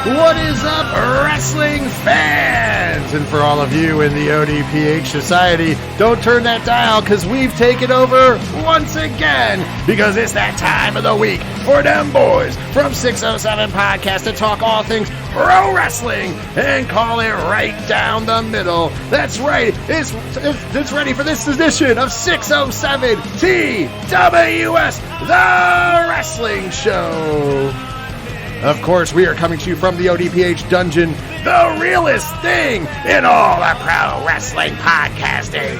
What is up, wrestling fans? And for all of you in the ODPH Society, don't turn that dial because we've taken over once again because it's that time of the week for them boys from 607 Podcast to talk all things pro wrestling and call it right down the middle. That's right, it's ready for this edition of 607 TWS, the wrestling show. Of course, we are coming to you from the ODPH Dungeon, the realest thing in all of pro wrestling podcasting.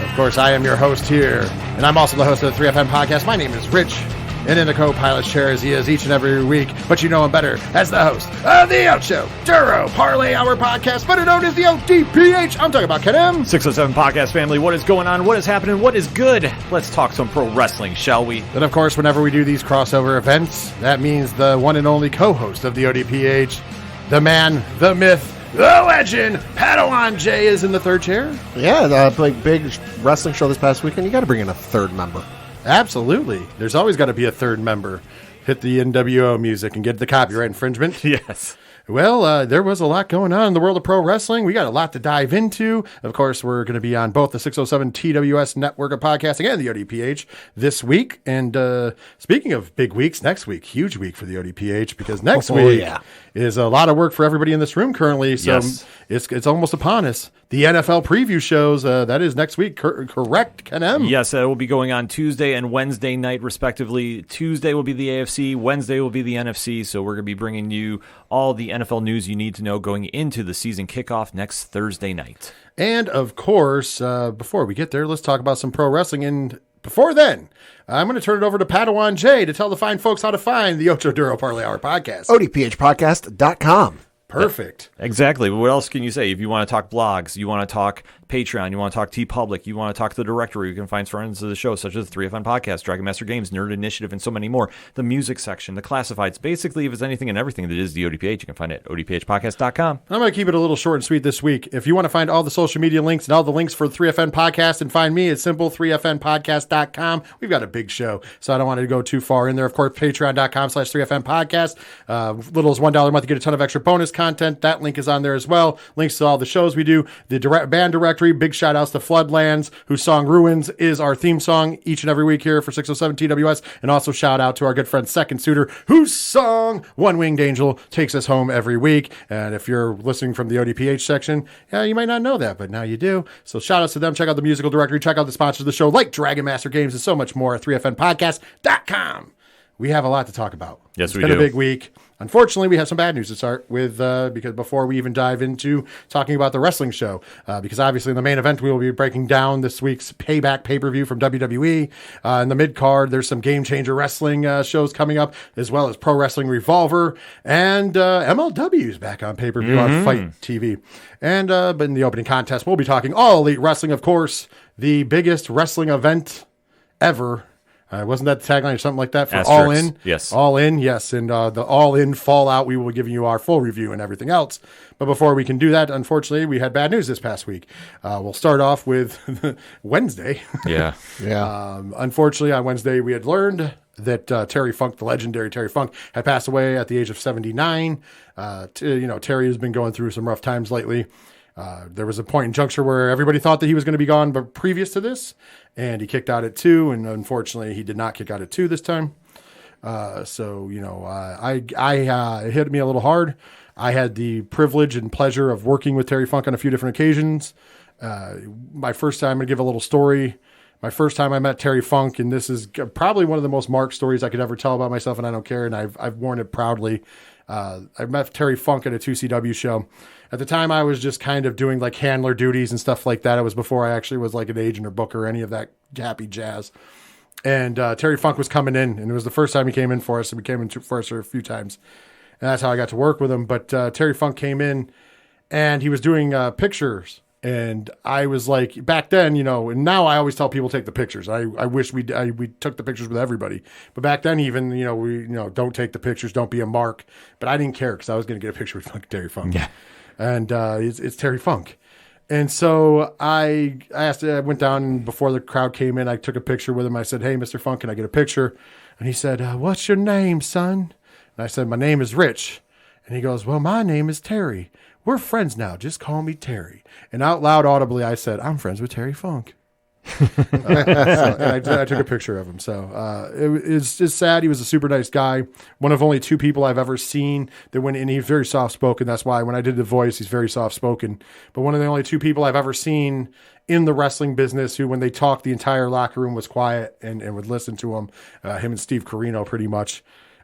Of course, I am your host here, and I'm also the host of the 3FM Podcast. My name is Rich, and in the co-pilot chair as he is each and every week, but you know him better as the host of the Ocho Duro Parlay Hour Podcast, better known as the ODPH. I'm talking about Kenem. 607 Podcast family, what is going on? What is happening? What is good? Let's talk some pro wrestling, shall we? And of course, whenever we do these crossover events, that means the one and only co-host of the ODPH, the man, the myth, the legend, Padawan J is in the third chair. Yeah, the big wrestling show this past weekend, you got to bring in a third member. Absolutely. There's always got to be a third member. Hit the NWO music and get the copyright infringement. Yes. Well, there was a lot going on in the world of pro wrestling. We got a lot to dive into. Of course, we're going to be on both the 607 TWS network of podcasting and the ODPH this week. And speaking of big weeks, next week, huge week for the ODPH because next week is a lot of work for everybody in this room currently. So yes. It's almost upon us. The NFL preview shows, that is next week, correct, Kenem? Yes, it will be going on Tuesday and Wednesday night, respectively. Tuesday will be the AFC, Wednesday will be the NFC, so we're going to be bringing you all the NFL news you need to know going into the season kickoff next Thursday night. And, of course, before we get there, let's talk about some pro wrestling. And before then, I'm going to turn it over to Padawan J to tell the fine folks how to find the Ocho Duro Parlay Hour Podcast. ODPHpodcast.com. Perfect. Exactly. What else can you say? If you want to talk blogs, you want to talk Patreon, you want to talk TeePublic, you want to talk to the directory, you can find friends of the show, such as the 3FN Podcast, Dragon Master Games, Nerd Initiative, and so many more. The music section, the classifieds. Basically, if it's anything and everything that is the ODPH, you can find it at ODPHpodcast.com. I'm going to keep it a little short and sweet this week. If you want to find all the social media links and all the links for the 3FN Podcast and find me, it's simple, 3FNpodcast.com. We've got a big show, so I don't want to go too far in there. Of course, patreon.com/3FN Podcast. Little as $1 a month, you get a ton of extra bonus content. That link is on there as well. Links to all the shows we do. The band directory. Big shout outs to Floodlands, whose song Ruins is our theme song each and every week here for 607 TWS. And also shout out to our good friend Second Suitor, whose song One Winged Angel takes us home every week. And if you're listening from the ODPH section, yeah, you might not know that, but now you do. So shout outs to them. Check out the musical directory. Check out the sponsors of the show like Dragon Master Games and so much more at 3FNpodcast.com. We have a lot to talk about. Yes, we do. It's been a big week. Unfortunately, we have some bad news to start with because before we even dive into talking about the wrestling show, because obviously in the main event, we will be breaking down this week's Payback pay-per-view from WWE. In the mid-card, there's some Game Changer Wrestling shows coming up, as well as Pro Wrestling Revolver, and MLW is back on pay-per-view on Fight TV. And but in the opening contest, we'll be talking All Elite Wrestling, of course, the biggest wrestling event ever. Wasn't that the tagline or something like that for Asterix. All In? Yes. All In, yes. And the All In Fallout, we will give you our full review and everything else. But before we can do that, unfortunately, we had bad news this past week. We'll start off with Wednesday. Yeah. Unfortunately, on Wednesday, we had learned that Terry Funk, the legendary Terry Funk, had passed away at the age of 79. Terry has been going through some rough times lately. There was a point in juncture where everybody thought that he was going to be gone, but previous to this, and he kicked out at 2, and unfortunately, he did not kick out at 2 this time. It hit me a little hard. I had the privilege and pleasure of working with Terry Funk on a few different occasions. My first time, I'm going to give a little story. My first time I met Terry Funk, and this is probably one of the most marked stories I could ever tell about myself, and I don't care, and I've worn it proudly. I met Terry Funk at a 2CW show. At the time, I was just kind of doing like handler duties and stuff like that. It was before I actually was like an agent or booker or any of that happy jazz. And Terry Funk was coming in, and it was the first time he came in for us, and we came in for us a few times. And that's how I got to work with him. But Terry Funk came in, and he was doing pictures. And I was like, back then, and now I always tell people take the pictures. I wish we took the pictures with everybody. But back then, even, we don't take the pictures, don't be a mark. But I didn't care because I was going to get a picture with Terry Funk. Yeah. And it's Terry Funk. And so I went down, and before the crowd came in, I took a picture with him. I said, "Hey, Mr. Funk, can I get a picture?" And he said, "What's your name, son?" And I said, "My name is Rich." And And he goes, well, my name is Terry. We're friends now. Just call me Terry. And out loud, audibly, I said, I'm friends with Terry Funk. And I took a picture of him. So it's just sad. He was a super nice guy. One of only two people I've ever seen that went, and he's very soft spoken. That's why when I did the voice, he's very soft spoken. But one of the only two people I've ever seen in the wrestling business who, when they talked, the entire locker room was quiet and would listen to him. Him and Steve Carino, pretty much.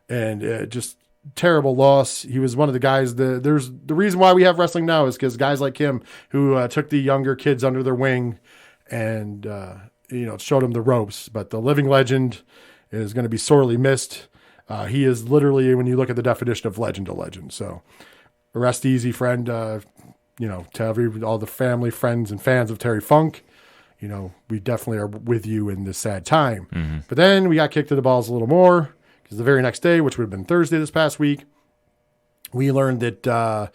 And just terrible loss. He was one of the guys. There's the reason why we have wrestling now is because guys like him who took the younger kids under their wing and showed him the ropes. But the living legend is going to be sorely missed. He is literally, when you look at the definition of legend, a legend. So rest easy, friend. To all the family, friends, and fans of Terry Funk, we definitely are with you in this sad time. Mm-hmm. But then we got kicked to the balls a little more because the very next day, which would have been Thursday this past week, we learned that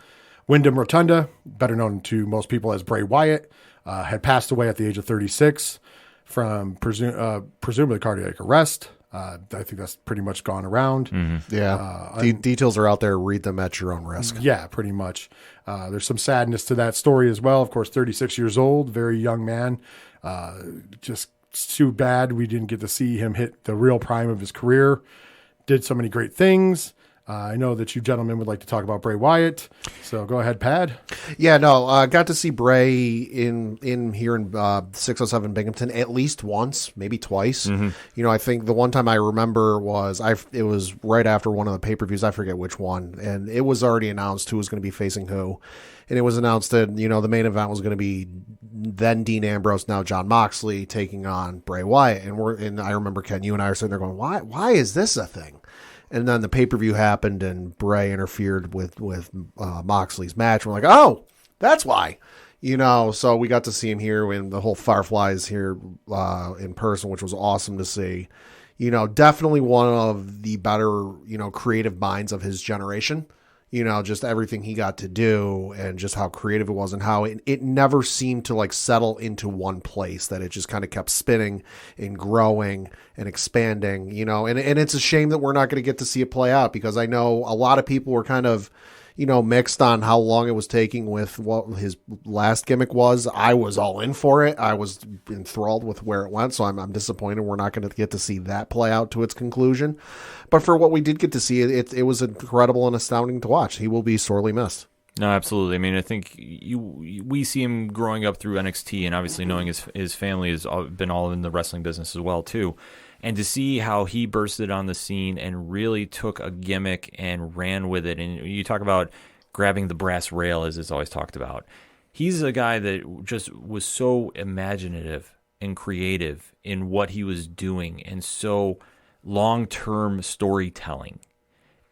Wyndham Rotunda, better known to most people as Bray Wyatt, had passed away at the age of 36 from presumably cardiac arrest. I think that's pretty much gone around. Mm-hmm. Yeah. Details are out there. Read them at your own risk. Yeah, pretty much. There's some sadness to that story as well. Of course, 36 years old, very young man. Just too bad we didn't get to see him hit the real prime of his career. Did so many great things. I know that you gentlemen would like to talk about Bray Wyatt, so go ahead, Pad. Yeah, no, I got to see Bray in here in 607 Binghamton at least once, maybe twice. Mm-hmm. I think the one time I remember it was right after one of the pay-per-views. I forget which one, and it was already announced who was going to be facing who, and it was announced that the main event was going to be then Dean Ambrose, now Jon Moxley taking on Bray Wyatt, and I remember, Ken, you and I are sitting there going, why is this a thing? And then the pay-per-view happened, and Bray interfered with Moxley's match. We're like, oh, that's why. So we got to see him here when the whole Fireflies here in person, which was awesome to see. Definitely one of the better, creative minds of his generation. Just everything he got to do and just how creative it was and how it never seemed to settle into one place, that it just kind of kept spinning and growing and expanding, and it's a shame that we're not going to get to see it play out, because I know a lot of people were kind of, mixed on how long it was taking with what his last gimmick was. I was all in for it. I was enthralled with where it went. So I'm disappointed we're not going to get to see that play out to its conclusion. But for what we did get to see, it was incredible and astounding to watch. He will be sorely missed. No, absolutely. I mean, I think we see him growing up through NXT, and obviously knowing his family has been all in the wrestling business as well too. And to see how he bursted on the scene and really took a gimmick and ran with it. And you talk about grabbing the brass rail, as it's always talked about. He's a guy that just was so imaginative and creative in what he was doing, and so long-term storytelling.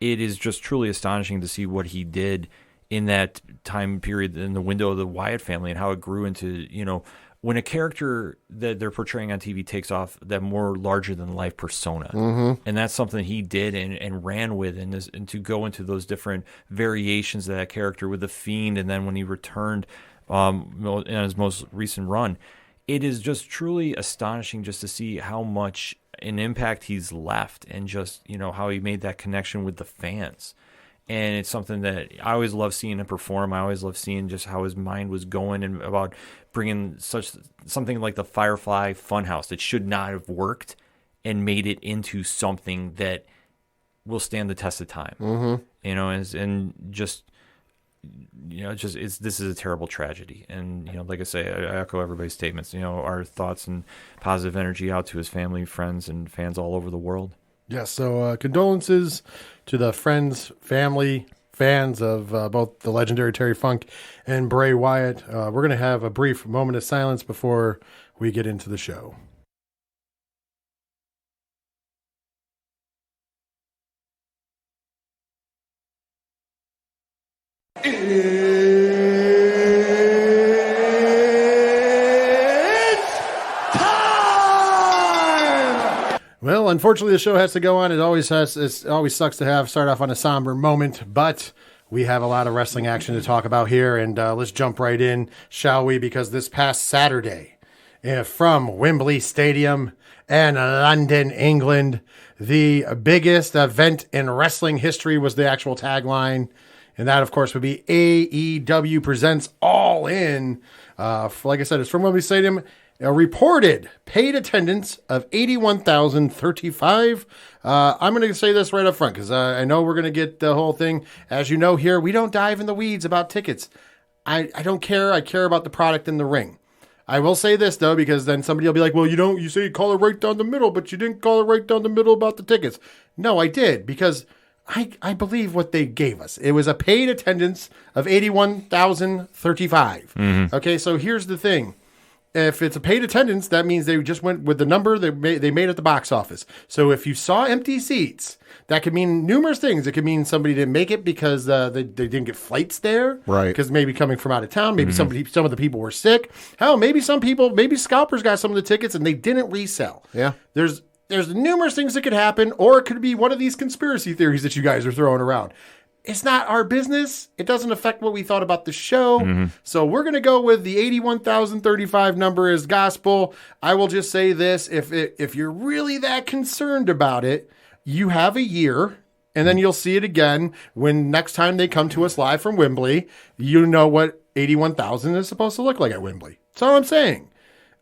It is just truly astonishing to see what he did in that time period, in the window of the Wyatt family, and how it grew into, when a character that they're portraying on TV takes off, that more larger-than-life persona. Mm-hmm. And that's something he did and ran with, and to go into those different variations of that character with The Fiend, and then when he returned in his most recent run, it is just truly astonishing just to see how much an impact he's left, and just, how he made that connection with the fans. And it's something that I always love seeing him perform. I always love seeing just how his mind was going, and about bringing something like the Firefly Funhouse that should not have worked, and made it into something that will stand the test of time. Mm-hmm. This is a terrible tragedy. And, like I say, I echo everybody's statements. Our thoughts and positive energy out to his family, friends, and fans all over the world. Yes, so condolences to the friends, family, fans of both the legendary Terry Funk and Bray Wyatt. We're going to have a brief moment of silence before we get into the show. Well, unfortunately, the show has to go on. It always sucks to start off on a somber moment, but we have a lot of wrestling action to talk about here, and let's jump right in, shall we? Because this past Saturday, from Wembley Stadium in London, England, the biggest event in wrestling history was the actual tagline. And that, of course, would be AEW Presents All In. Like I said, it's from Wembley Stadium. A reported paid attendance of 81,035. I'm going to say this right up front because I know we're going to get the whole thing. As you know here, we don't dive in the weeds about tickets. I don't care. I care about the product in the ring. I will say this, though, because then somebody will be like, well, you say you call it right down the middle, but you didn't call it right down the middle about the tickets. No, I did, because I believe what they gave us. It was a paid attendance of 81,035. Okay, so here's the thing. If it's a paid attendance, that means they just went with the number they made at the box office. So if you saw empty seats, that could mean numerous things. It could mean somebody didn't make it because they didn't get flights there. Right. Because maybe coming from out of town, maybe some of the people were sick. Hell, maybe scalpers got some of the tickets and they didn't resell. Yeah. There's numerous things that could happen, or it could be one of these conspiracy theories that you guys are throwing around. It's not our business. It doesn't affect what we thought about the show. So we're going to go with the 81,035 number as gospel. I will just say this. If you're really that concerned about it, you have a year, and then you'll see it again when next time they come to us live from Wembley. You know what 81,000 is supposed to look like at Wembley. That's all I'm saying.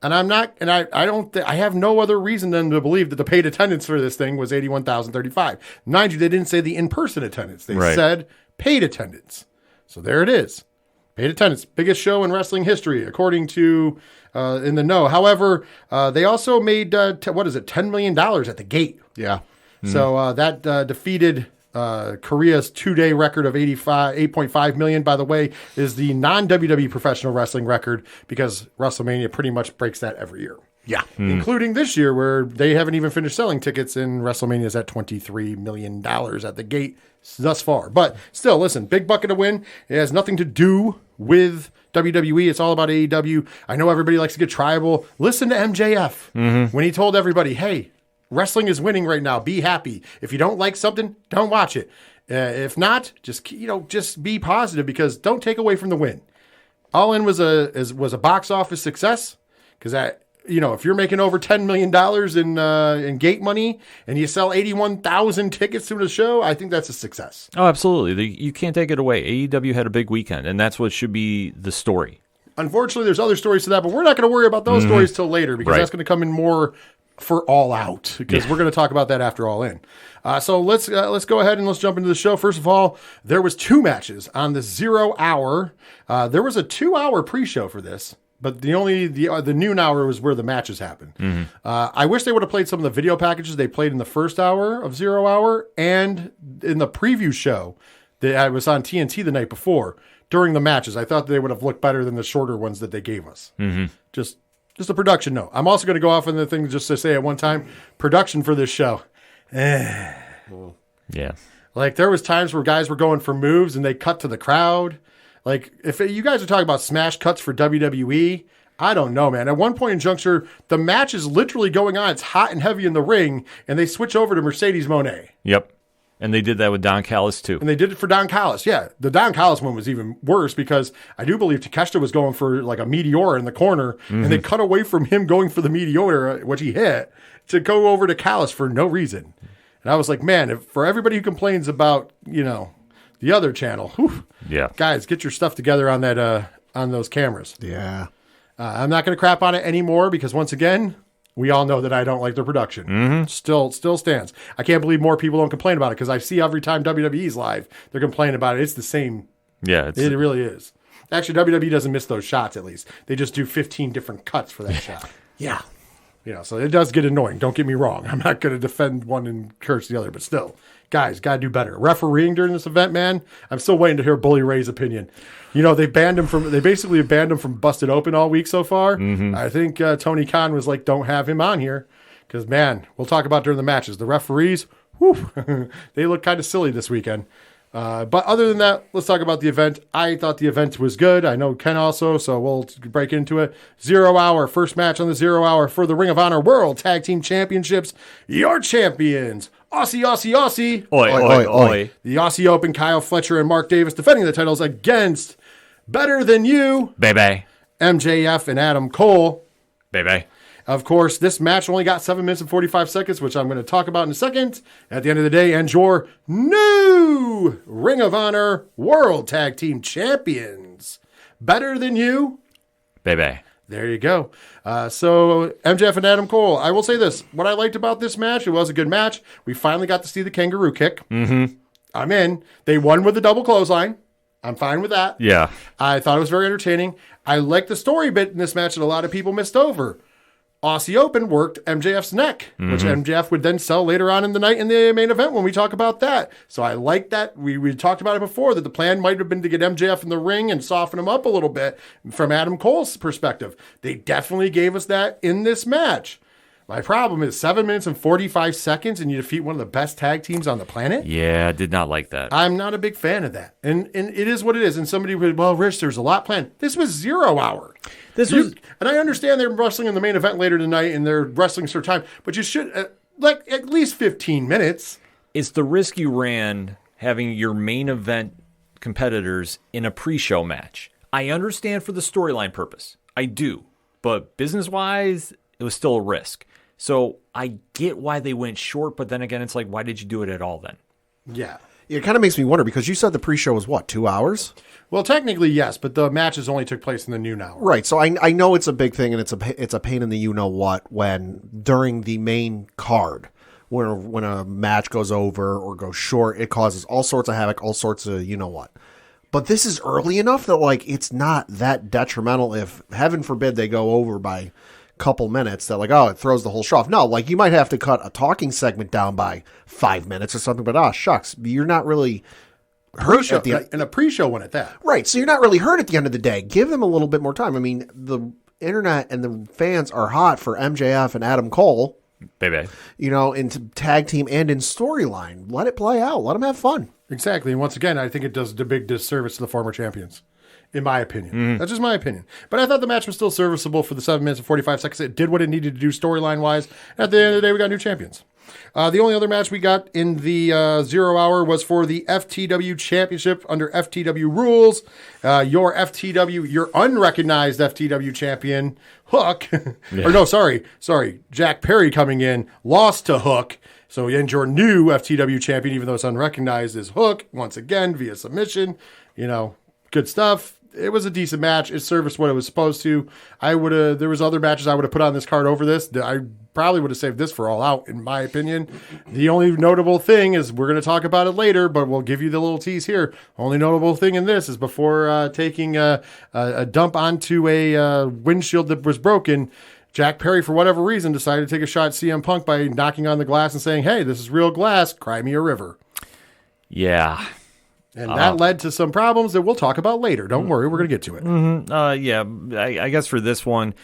And I'm not, and I have no other reason than to believe that the paid attendance for this thing was 81,035. Mind you, they didn't say the in-person attendance. They said paid attendance. So there it is. Paid attendance. Biggest show in wrestling history, according to In the Know. However, they also made, $10 million at the gate. Yeah. So that defeated Korea's 2-day record of 8.5 million, by the way, is the non-WWE professional wrestling record, because WrestleMania pretty much breaks that every year. Yeah. Including this year, where they haven't even finished selling tickets, and WrestleMania is at $23 million at the gate thus far. But still, listen, big bucket of win. It has nothing to do with WWE. It's all about AEW. I know everybody likes to get tribal. Listen to MJF when he told everybody, hey, wrestling is winning right now. Be happy. If you don't like something, don't watch it. If not, just be positive, because don't take away from the win. All In was a box office success, because if you're making over $10 million in gate money and you sell 81,000 tickets to the show, I think that's a success. Oh, absolutely. You can't take it away. AEW had a big weekend, and that's what should be the story. Unfortunately, there's other stories to that, but we're not going to worry about those stories till later, because that's going to come in more for All Out, because we're going to talk about that after All In. So let's go ahead and let's jump into the show. First of all, there was 2 matches on the 0 hour. There was a 2-hour pre-show for this, but the noon hour was where the matches happened. I wish they would have played some of the video packages they played in the first hour of 0 hour and in the preview show that I was on TNT the night before during the matches. I thought they would have looked better than the shorter ones that they gave us. Just a production note. I'm also going to go off on the thing just to say at one time, production for this show. Yeah. Like, there was times where guys were going for moves and they cut to the crowd. Like, if you guys are talking about smash cuts for WWE, I don't know, man. At one point in juncture, the match is literally going on. It's hot and heavy in the ring, and they switch over to Mercedes Moné. Yep. And they did that with Don Callis, too. And they did it for Don Callis. Yeah, the Don Callis one was even worse, because I do believe Takeshita was going for like a Meteor in the corner, and they cut away from him going for the Meteor, which he hit, to go over to Callis for no reason. And I was like, man, for everybody who complains about, the other channel, guys, get your stuff together on that on those cameras. Yeah. I'm not going to crap on it anymore, because once again, we all know that I don't like their production. Still stands. I can't believe more people don't complain about it, because I see every time WWE's live, they're complaining about it. It's the same. Yeah. It really is. Actually, WWE doesn't miss those shots, at least. They just do 15 different cuts for that shot. Yeah. So it does get annoying. Don't get me wrong. I'm not going to defend one and curse the other, but still, guys, got to do better. Refereeing during this event, man, I'm still waiting to hear Bully Ray's opinion. They basically banned him from Busted Open all week so far. I think Tony Khan was like, don't have him on here, because, man, we'll talk about during the matches. The referees, they look kind of silly this weekend. But other than that, let's talk about the event. I thought the event was good. I know Ken also, so we'll break into it. 0 hour, first match on the 0 hour for the Ring of Honor World Tag Team Championships. Your champions, Aussie. Oi, oi, oi. The Aussie Open, Kyle Fletcher and Mark Davis defending the titles against Better Than You, Baby. MJF and Adam Cole. Baby. Of course, this match only got 7 minutes and 45 seconds, which I'm going to talk about in a second. At the end of the day, and your new Ring of Honor World Tag Team Champions. Better than you? Baby. There you go. So MJF and Adam Cole. I will say this. What I liked about this match, it was a good match. We finally got to see the kangaroo kick. Mm-hmm. I'm in. They won with a double clothesline. I'm fine with that. Yeah. I thought it was very entertaining. I liked the story bit in this match that a lot of people missed over. Aussie Open worked MJF's neck, which MJF would then sell later on in the night in the main event when we talk about that. So I like that. We talked about it before, that the plan might have been to get MJF in the ring and soften him up a little bit from Adam Cole's perspective. They definitely gave us that in this match. My problem is 7 minutes and 45 seconds and you defeat one of the best tag teams on the planet? Yeah, I did not like that. I'm not a big fan of that. And it is what it is. And somebody would, well, Rich, there's a lot planned. This was 0 hour. And I understand they're wrestling in the main event later tonight and they're wrestling for time, but you should, at least 15 minutes. It's the risk you ran having your main event competitors in a pre-show match. I understand for the storyline purpose. I do. But business-wise, it was still a risk. So I get why they went short, but then again, it's like, why did you do it at all then? Yeah. It kind of makes me wonder, because you said the pre-show was, 2 hours? Well, technically, yes, but the matches only took place in the noon hour. Right, so I know it's a big thing, and it's a pain in the you-know-what when during the main card, when a match goes over or goes short, it causes all sorts of havoc, all sorts of you-know-what. But this is early enough that, it's not that detrimental if, heaven forbid, they go over by couple minutes that it throws the whole show off. No, you might have to cut a talking segment down by 5 minutes or something, but shucks, you're not really hurt at the end. And a pre-show one at that. Right, so you're not really hurt at the end of the day. Give them a little bit more time. I mean, the internet and the fans are hot for MJF and Adam Cole. Baby. In tag team and in storyline. Let it play out. Let them have fun. Exactly. And once again, I think it does a big disservice to the former champions. In my opinion. That's just my opinion. But I thought the match was still serviceable for the 7 minutes and 45 seconds. It did what it needed to do storyline-wise. At the end of the day, we got new champions. The only other match we got in the 0 hour was for the FTW Championship under FTW rules. Your unrecognized FTW champion, Hook. Jack Perry coming in, lost to Hook. So and your new FTW champion, even though it's unrecognized, is Hook, once again, via submission. Good stuff. It was a decent match. It serviced what it was supposed to. There was other matches I would have put on this card over this. I probably would have saved this for All Out, in my opinion. The only notable thing is, we're going to talk about it later, but we'll give you the little tease here. Only notable thing in this is before taking a dump onto a windshield that was broken, Jack Perry, for whatever reason, decided to take a shot at CM Punk by knocking on the glass and saying, "Hey, this is real glass. Cry me a river." Yeah. And that led to some problems that we'll talk about later. Don't worry, we're going to get to it. Yeah, I guess for this one,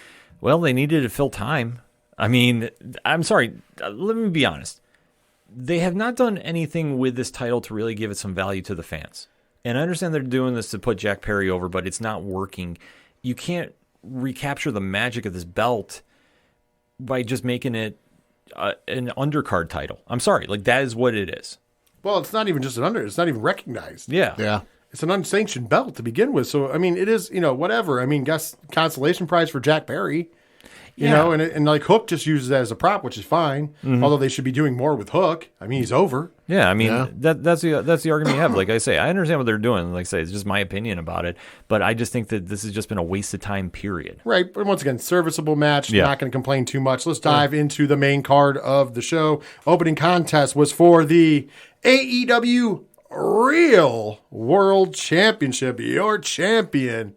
well, they needed to fill time. I mean, I'm sorry, let me be honest. They have not done anything with this title to really give it some value to the fans. And I understand they're doing this to put Jack Perry over, but it's not working. You can't recapture the magic of this belt by just making it an undercard title. I'm sorry, that is what it is. Well, it's not even just it's not even recognized. Yeah. It's an unsanctioned belt to begin with. So, I mean, it is, whatever. I mean, guess consolation prize for Jack Perry, you know, and Hook just uses that as a prop, which is fine. Although they should be doing more with Hook. I mean, he's over. Yeah, I mean, that's the argument you have. Like I say, I understand what they're doing. Like I say, it's just my opinion about it. But I just think that this has just been a waste of time, period. Right. But once again, serviceable match. Yeah. Not going to complain too much. Let's dive into the main card of the show. Opening contest was for the AEW Real World Championship. Your champion,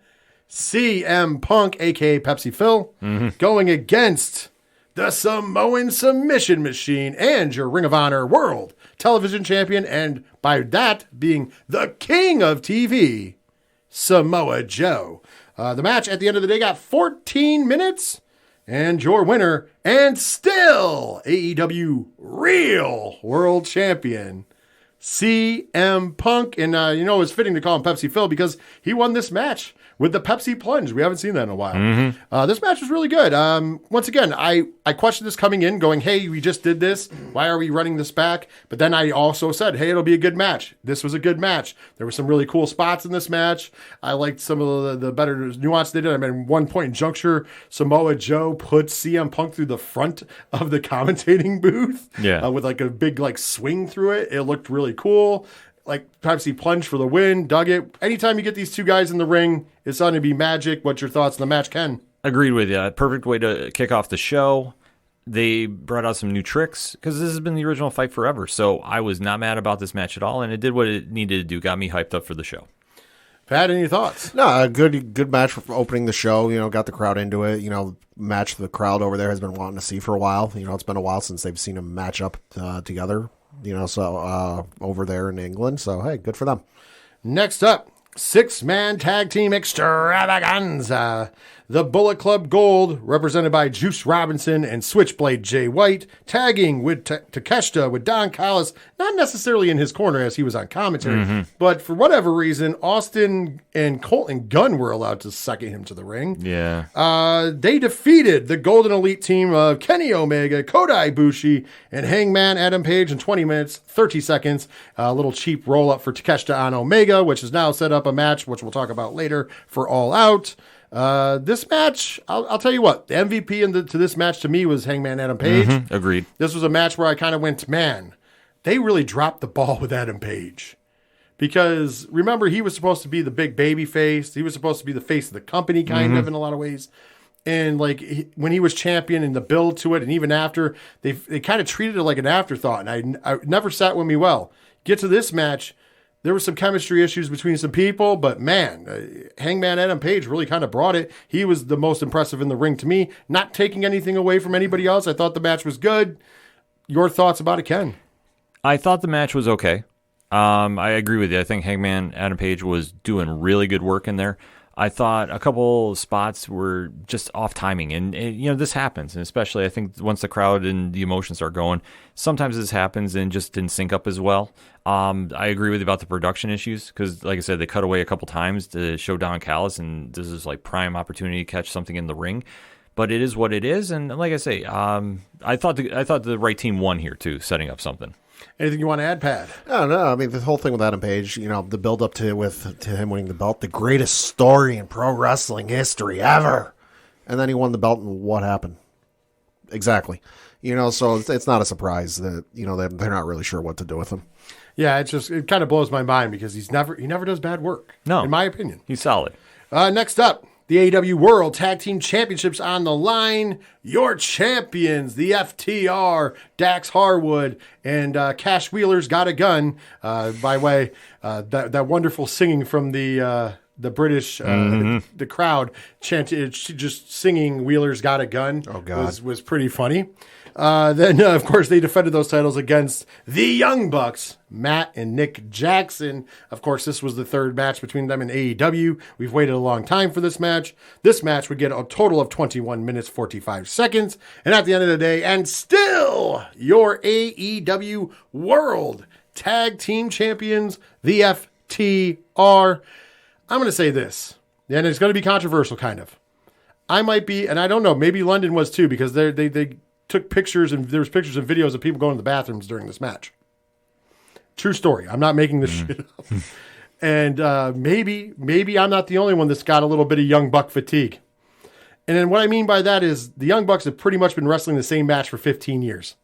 CM Punk, a.k.a. Pepsi Phil, going against the Samoan Submission Machine and your Ring of Honor World Television Champion, and by that being the King of TV, Samoa Joe. The match at the end of the day got 14 minutes, and your winner, and still AEW Real World Champion, CM Punk. And it's fitting to call him Pepsi Phil because he won this match with the Pepsi plunge. We haven't seen that in a while. This match was really good. Once again, I questioned this coming in, going, hey, we just did this. Why are we running this back? But then I also said, hey, it'll be a good match. This was a good match. There were some really cool spots in this match. I liked some of the better nuance they did. I mean, one point in juncture, Samoa Joe put CM Punk through the front of the commentating booth with like a big like swing through it. It looked really cool. Like Pepsi plunge for the win. Dug it. Anytime you get these two guys in the ring, it's going to be magic. What's your thoughts on the match, Ken? Agreed with you. Perfect way to kick off the show. They brought out some new tricks because this has been the original fight forever. So I was not mad about this match at all, and it did what it needed to do. Got me hyped up for the show. Pat, any thoughts? No, a good match for opening the show. You know, got the crowd into it. You know, match the crowd over there has been wanting to see for a while. You know, it's been a while since they've seen them match up together. You know, so over there in England. So hey, good for them. Next up, 6-man tag team extravaganza. The Bullet Club Gold, represented by Juice Robinson and Switchblade Jay White, tagging with Takeshita with Don Callis, not necessarily in his corner as he was on commentary, but for whatever reason, Austin and Colton Gunn were allowed to second him to the ring. Yeah. They defeated the Golden Elite team of Kenny Omega, Kota Ibushi, and Hangman Adam Page in 20 minutes, 30 seconds. A little cheap roll-up for Takeshita on Omega, which has now set up a match, which we'll talk about later, for All Out. This match, I'll tell you what, the MVP to this match to me was Hangman Adam Page. Agreed. This was a match where I kind of went, man, they really dropped the ball with Adam Page. Because remember, he was supposed to be the big baby face. He was supposed to be the face of the company, kind of, in a lot of ways. And like when he was champion and the build to it, and even after, they kind of treated it like an afterthought. And I never sat with me well. Get to this match. There were some chemistry issues between some people, but man, Hangman Adam Page really kind of brought it. He was the most impressive in the ring to me, not taking anything away from anybody else. I thought the match was good. Your thoughts about it, Ken? I thought the match was okay. I agree with you. I think Hangman Adam Page was doing really good work in there. I thought a couple spots were just off timing, and you know, this happens, and especially I think once the crowd and the emotions start going, sometimes this happens and just didn't sync up as well. I agree with you about the production issues because, like I said, they cut away a couple times to show Don Callis, and this is like prime opportunity to catch something in the ring. But it is what it is, and like I say, I thought the right team won here too, setting up something. Anything you want to add, Pat? No. I mean, the whole thing with Adam Page, you know, the build up to him winning the belt, the greatest story in pro wrestling history ever. And then he won the belt, and what happened? Exactly. You know, so it's not a surprise that, you know, they're not really sure what to do with him. Yeah, it kind of blows my mind because he never does bad work. No, in my opinion, he's solid. Next up, the AEW World Tag Team Championships on the line. Your champions, the FTR, Dax Harwood, and Cash Wheeler's Got a Gun. By way, that wonderful singing from the British, the crowd chanted, just singing "Wheeler's Got a Gun." Oh God, was pretty funny. Then, of course, they defended those titles against the Young Bucks, Matt and Nick Jackson. Of course, this was the third match between them and AEW. We've waited a long time for this match. This match would get a total of 21 minutes, 45 seconds. And at the end of the day, and still, your AEW World Tag Team Champions, the FTR. I'm going to say this, and it's going to be controversial, kind of. I might be, and I don't know, maybe London was too, because they took pictures, and there was pictures and videos of people going to the bathrooms during this match. True story. I'm not making this shit up. And maybe I'm not the only one that's got a little bit of Young Buck fatigue. And then what I mean by that is the Young Bucks have pretty much been wrestling the same match for 15 years.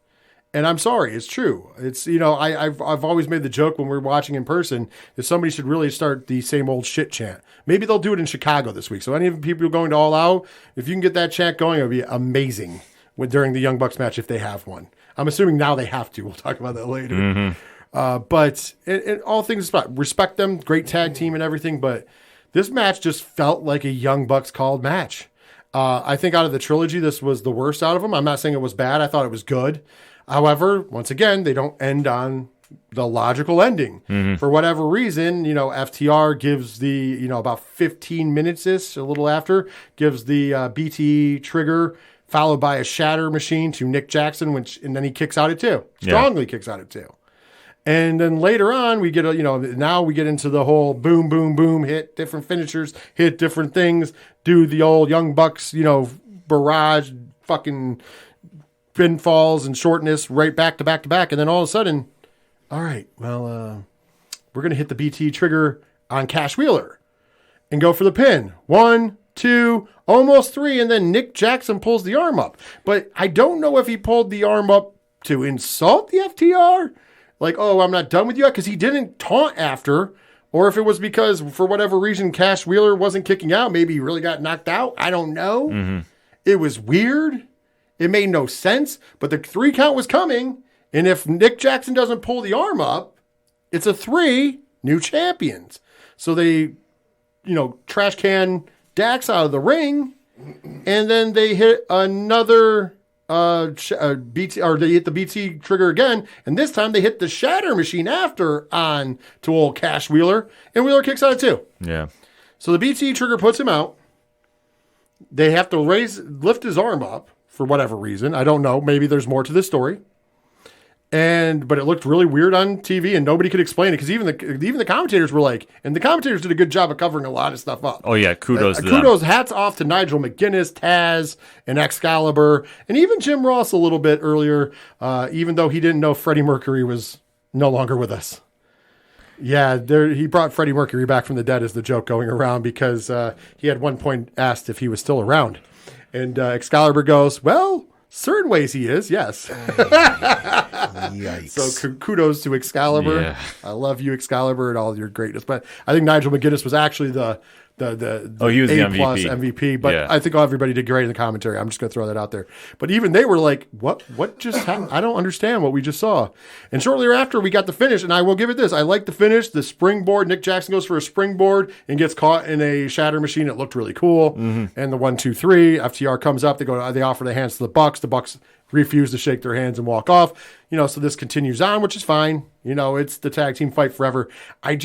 And I'm sorry, it's true. It's, you know, I've always made the joke when we're watching in person that somebody should really start the same old shit chant. Maybe they'll do it in Chicago this week. So any of the people going to All Out, if you can get that chant going, it would be amazing during the Young Bucks match if they have one. I'm assuming now they have to. We'll talk about that later. But in all things aside, respect them, great tag team and everything. But this match just felt like a Young Bucks called match. I think out of the trilogy, this was the worst out of them. I'm not saying it was bad. I thought it was good. However, once again, they don't end on the logical ending. For whatever reason, you know, FTR gives the, you know, about 15 minutes-ish, a little after, gives the BT trigger, followed by a shatter machine to Nick Jackson, and then he kicks out at 2. Strongly kicks out at 2. And then later on, we get now we get into the whole boom, boom, boom, hit different finishers, hit different things, do the old Young Bucks, barrage, fucking pinfalls and shortness right back to back to back. And then all of a sudden, all right, well, we're going to hit the BT trigger on Cash Wheeler and go for the pin. 1, 2, almost 3. And then Nick Jackson pulls the arm up. But I don't know if he pulled the arm up to insult the FTR. Like, oh, I'm not done with you, because he didn't taunt after, or if it was because, for whatever reason, Cash Wheeler wasn't kicking out. Maybe he really got knocked out. I don't know. Mm-hmm. It was weird. It made no sense, but the 3 count was coming, and if Nick Jackson doesn't pull the arm up, it's a 3 new champions. So they, trash can Dax out of the ring, and then they hit another... BT, or they hit the BT trigger again, and this time they hit the Shatter Machine after on to old Cash Wheeler, and Wheeler kicks out too. Yeah. So the BT trigger puts him out. They have to lift his arm up for whatever reason. I don't know. Maybe there's more to this story. But it looked really weird on TV, and nobody could explain it, because even the commentators were like, and the commentators did a good job of covering a lot of stuff up. Oh yeah, kudos to them. Hats off to Nigel McGuinness, Taz, and Excalibur, and even Jim Ross a little bit earlier, even though he didn't know Freddie Mercury was no longer with us. Yeah, he brought Freddie Mercury back from the dead as the joke going around, because he had one point asked if he was still around, and Excalibur goes, well, certain ways he is, yes. Yikes. So kudos to Excalibur. Yeah. I love you, Excalibur, and all your greatness. But I think Nigel McGuinness was actually the he was the A+ MVP. But yeah. I think everybody did great in the commentary. I'm just going to throw that out there. But even they were like, what just happened? I don't understand what we just saw. And shortly after, we got the finish, and I will give it this. I like the finish, the springboard. Nick Jackson goes for a springboard and gets caught in a Shatter Machine. It looked really cool. Mm-hmm. And the 1, 2, 3, FTR comes up. They offer their hands to the Bucks. The Bucks refuse to shake their hands and walk off. So this continues on, which is fine. It's the tag team fight forever. I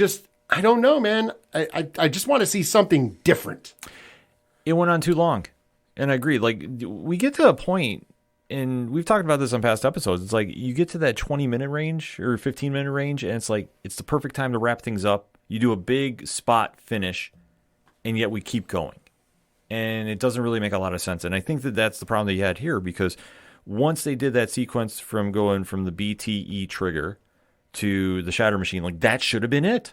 don't know, man. I just want to see something different. It went on too long. And I agree. Like, we get to a point, and we've talked about this on past episodes. It's like you get to that 20-minute range or 15-minute range, and it's like it's the perfect time to wrap things up. You do a big spot finish, and yet we keep going. And it doesn't really make a lot of sense. And I think that's the problem that you had here, because once they did that sequence from going from the BTE trigger to the Shatter Machine, like, that should have been it.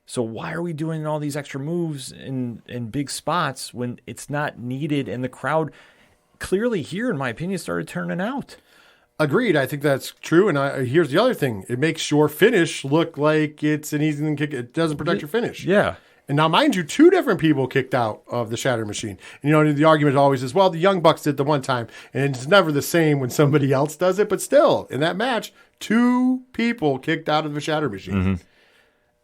So why are we doing all these extra moves in big spots when it's not needed? And the crowd clearly here, in my opinion, started turning out. Agreed. I think that's true. And here's the other thing. It makes your finish look like it's an easy kick. It doesn't protect your finish. Yeah. And now, mind you, 2 different people kicked out of the Shatter Machine. And, the argument always is, well, the Young Bucks did the one time. And it's never the same when somebody else does it. But still, in that match, 2 people kicked out of the Shatter Machine. Mm-hmm.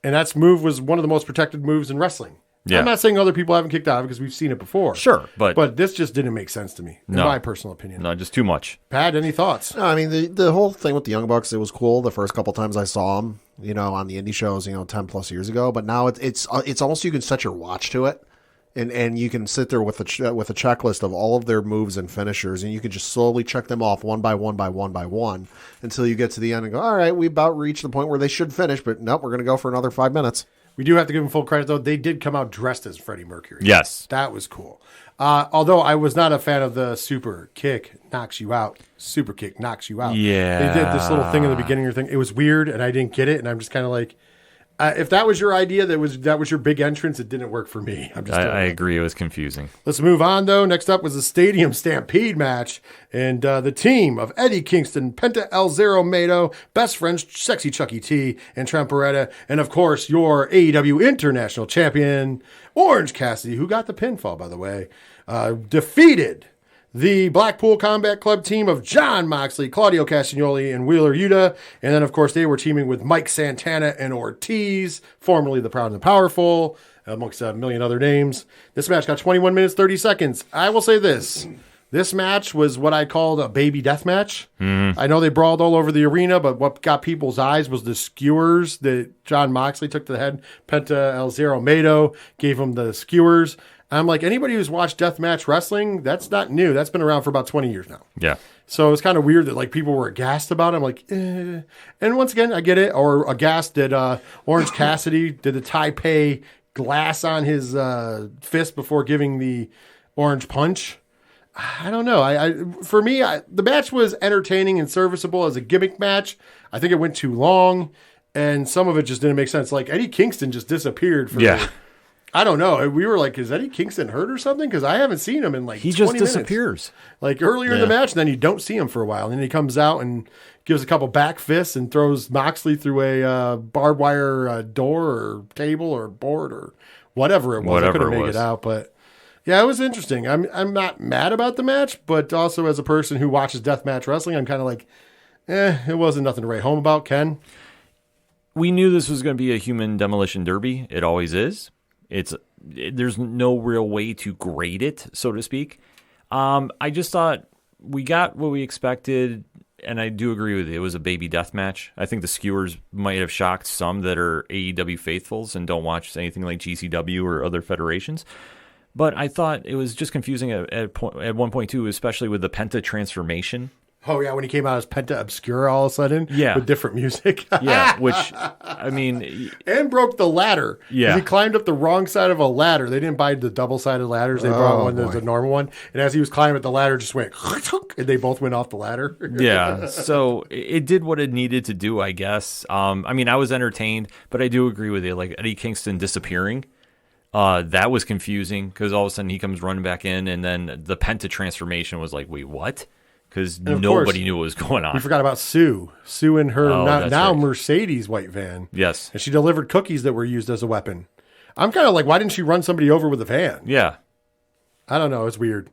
And that move was one of the most protected moves in wrestling. Yeah. I'm not saying other people haven't kicked out because we've seen it before. Sure, but this just didn't make sense to me, in my personal opinion. No, just too much. Pat, any thoughts? No, I mean, the whole thing with the Young Bucks, it was cool the first couple times I saw them, on the indie shows, 10 plus years ago. But now it's almost, you can set your watch to it. And you can sit there with a checklist of all of their moves and finishers, and you can just slowly check them off one by one by one by one until you get to the end and go, all right, we about reached the point where they should finish, but nope, we're going to go for another 5 minutes. We do have to give them full credit, though. They did come out dressed as Freddie Mercury. Yes. That was cool. Although I was not a fan of the super kick knocks you out. Super kick knocks you out. Yeah. They did this little thing in the beginning of the thing. It was weird, and I didn't get it, and I'm just kind of like, if that was your idea, that was your big entrance, it didn't work for me. I agree. It was confusing. Let's move on, though. Next up was the Stadium Stampede match. And the team of Eddie Kingston, Penta El Zero Miedo, Best Friends, Sexy Chucky T, and Trent Beretta. And, of course, your AEW International Champion, Orange Cassidy, who got the pinfall, by the way, defeated the Blackpool Combat Club team of John Moxley, Claudio Castagnoli, and Wheeler Yuta. And then, of course, they were teaming with Mike Santana and Ortiz, formerly the Proud and the Powerful, amongst a million other names. This match got 21 minutes, 30 seconds. I will say this. This match was what I called a baby death match. Mm-hmm. I know they brawled all over the arena, but what got people's eyes was the skewers that John Moxley took to the head. Penta El Zero Miedo gave him the skewers. I'm like, anybody who's watched deathmatch wrestling, that's not new. That's been around for about 20 years now. Yeah. So it was kind of weird that like people were aghast about it. I'm like, eh. And once again, I get it. Or aghast that Orange Cassidy did the Taipei glass on his fist before giving the orange punch. I don't know. For me, the match was entertaining and serviceable as a gimmick match. I think it went too long, and some of it just didn't make sense. Like Eddie Kingston just disappeared for I don't know. We were like, is Eddie Kingston hurt or something? Because I haven't seen him in like 20 minutes. He just disappears. Like earlier in the match, and then you don't see him for a while. And then he comes out and gives a couple back fists and throws Moxley through a barbed wire door or table or board or whatever it was. I couldn't make it out, but yeah, it was interesting. I'm not mad about the match, but also as a person who watches deathmatch wrestling, I'm kind of like, it wasn't nothing to write home about, Ken. We knew this was going to be a human demolition derby. It always is. There's no real way to grade it, so to speak. I just thought we got what we expected, and I do agree with you. It was a baby death match. I think the skewers might have shocked some that are AEW faithfuls and don't watch anything like GCW or other federations. But I thought it was just confusing at one point too, especially with the Penta transformation. Oh, yeah, when he came out as Penta Obscura all of a sudden with different music. Yeah, which, I mean... And broke the ladder. Yeah. He climbed up the wrong side of a ladder. They didn't buy the double-sided ladders. They brought one that's a normal one. And as he was climbing it, the ladder just went... And they both went off the ladder. Yeah, so it did what it needed to do, I guess. I mean, I was entertained, but I do agree with you. Like, Eddie Kingston disappearing, that was confusing, because all of a sudden he comes running back in, and then the Penta transformation was like, wait, what? Because nobody knew what was going on. We forgot about Sue. Sue in her now Mercedes white van. Yes. And she delivered cookies that were used as a weapon. I'm kind of like, why didn't she run somebody over with a van? Yeah. I don't know. It's weird.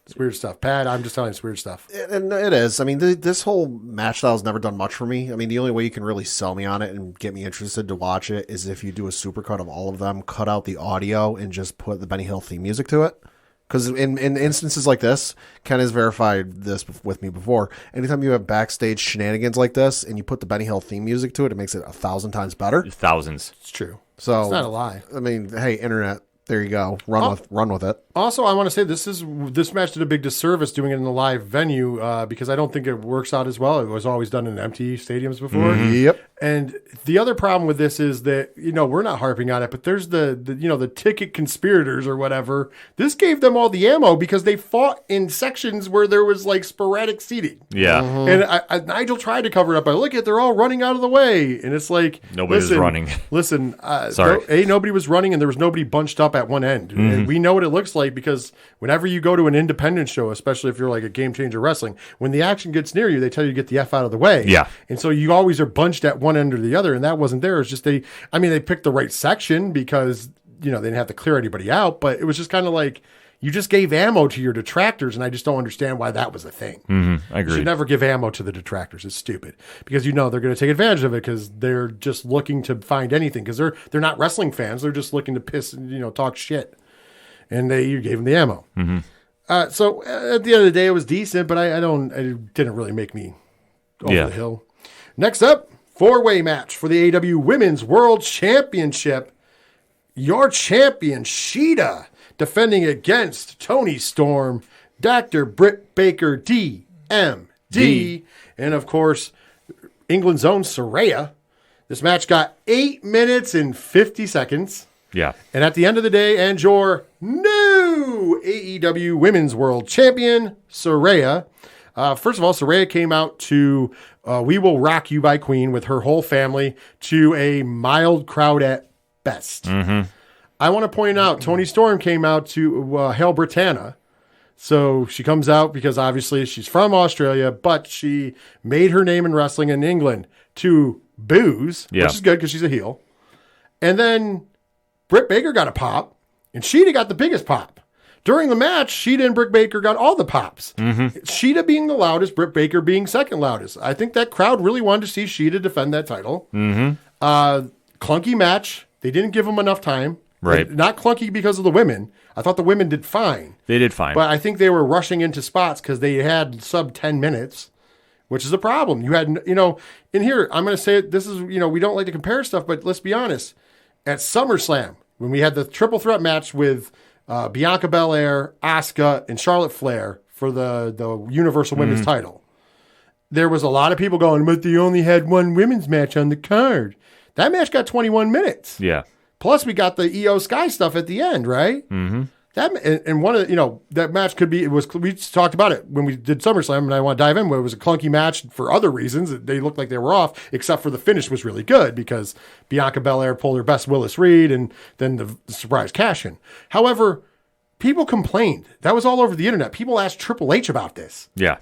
It's weird stuff. Pat, I'm just telling you, it's weird stuff. And it is. I mean, this whole match style has never done much for me. I mean, the only way you can really sell me on it and get me interested to watch it is if you do a supercut of all of them, cut out the audio, and just put the Benny Hill theme music to it. Because in instances like this, Ken has verified this with me before. Anytime you have backstage shenanigans like this and you put the Benny Hill theme music to it, it makes it 1,000 times better. Thousands. It's true. So it's not a lie. I mean, hey, internet, there you go. Run with it. Also, I want to say this match did a big disservice doing it in the live venue because I don't think it works out as well. It was always done in empty stadiums before. Mm-hmm. Yep. And the other problem with this is that, we're not harping on it, but there's the ticket conspirators or whatever. This gave them all the ammo because they fought in sections where there was like sporadic seating. Yeah. Mm-hmm. And Nigel tried to cover it up by, look at, they're all running out of the way. And it's like, nobody was running. Listen, sorry. Nobody was running and there was nobody bunched up at one end. Mm-hmm. And we know what it looks like because whenever you go to an independent show, especially if you're like a Game Changer Wrestling, when the action gets near you, they tell you to get the F out of the way. Yeah. And so you always are bunched at one end or the other, and that wasn't there. It's just they picked the right section because, they didn't have to clear anybody out, but it was just kind of like you just gave ammo to your detractors, and I just don't understand why that was a thing. Mm-hmm. I agree. You should never give ammo to the detractors. It's stupid because they're going to take advantage of it because they're just looking to find anything because they're not wrestling fans. They're just looking to piss and, talk shit. And you gave them the ammo. Mm-hmm. So at the end of the day, it was decent, but it didn't really make me over the hill. Next up, 4-way match for the AEW Women's World Championship. Your champion, Sheeta, defending against Toni Storm, Dr. Britt Baker, DMD, and of course, England's own Saraya. This match got 8 minutes and 50 seconds. Yeah. And at the end of the day, and your new AEW Women's World Champion, Saraya. First of all, Saraya came out to We Will Rock You by Queen with her whole family to a mild crowd at best. Mm-hmm. I want to point out, Toni Storm came out to Hail Britannia. So she comes out because obviously she's from Australia, but she made her name in wrestling in England to booze, which is good because she's a heel. And then Britt Baker got a pop, and Sheeta got the biggest pop. During the match, Sheeta and Britt Baker got all the pops. Mm-hmm. Sheeta being the loudest, Britt Baker being second loudest. I think that crowd really wanted to see Sheeta defend that title. Mm-hmm. Clunky match. They didn't give them enough time. Right. Not clunky because of the women. I thought the women did fine. They did fine. But I think they were rushing into spots because they had sub 10 minutes, which is a problem. You had, in here, I'm going to say it, this is, we don't like to compare stuff, but let's be honest. At SummerSlam, when we had the triple threat match with Bianca Belair, Asuka, and Charlotte Flair for the Universal Women's title. There was a lot of people going, but they only had one women's match on the card. That match got 21 minutes. Yeah. Plus, we got the EO Sky stuff at the end, right? Mm-hmm. That and one of that match could be. We talked about it when we did SummerSlam, and I want to dive in. Where it was a clunky match for other reasons. They looked like they were off, except for the finish was really good because Bianca Belair pulled her best Willis Reed, and then the surprise cash in. However, people complained. That was all over the internet. People asked Triple H about this. Yeah.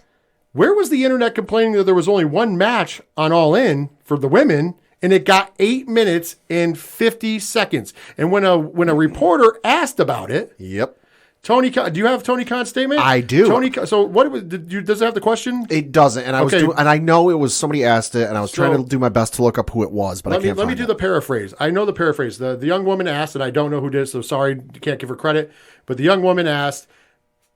Where was the internet complaining that there was only one match on All In for the women? And it got 8 minutes and 50 seconds. And when a reporter asked about it, Yep. Tony Khan, do you have Tony Khan's statement? I do. So what does it have the question? It doesn't, and I know it was somebody asked it, and I was trying to do my best to look up who it was, but I can't. Let me do the paraphrase. I know the paraphrase. The young woman asked, and I don't know who did, so sorry, can't give her credit. But the young woman asked,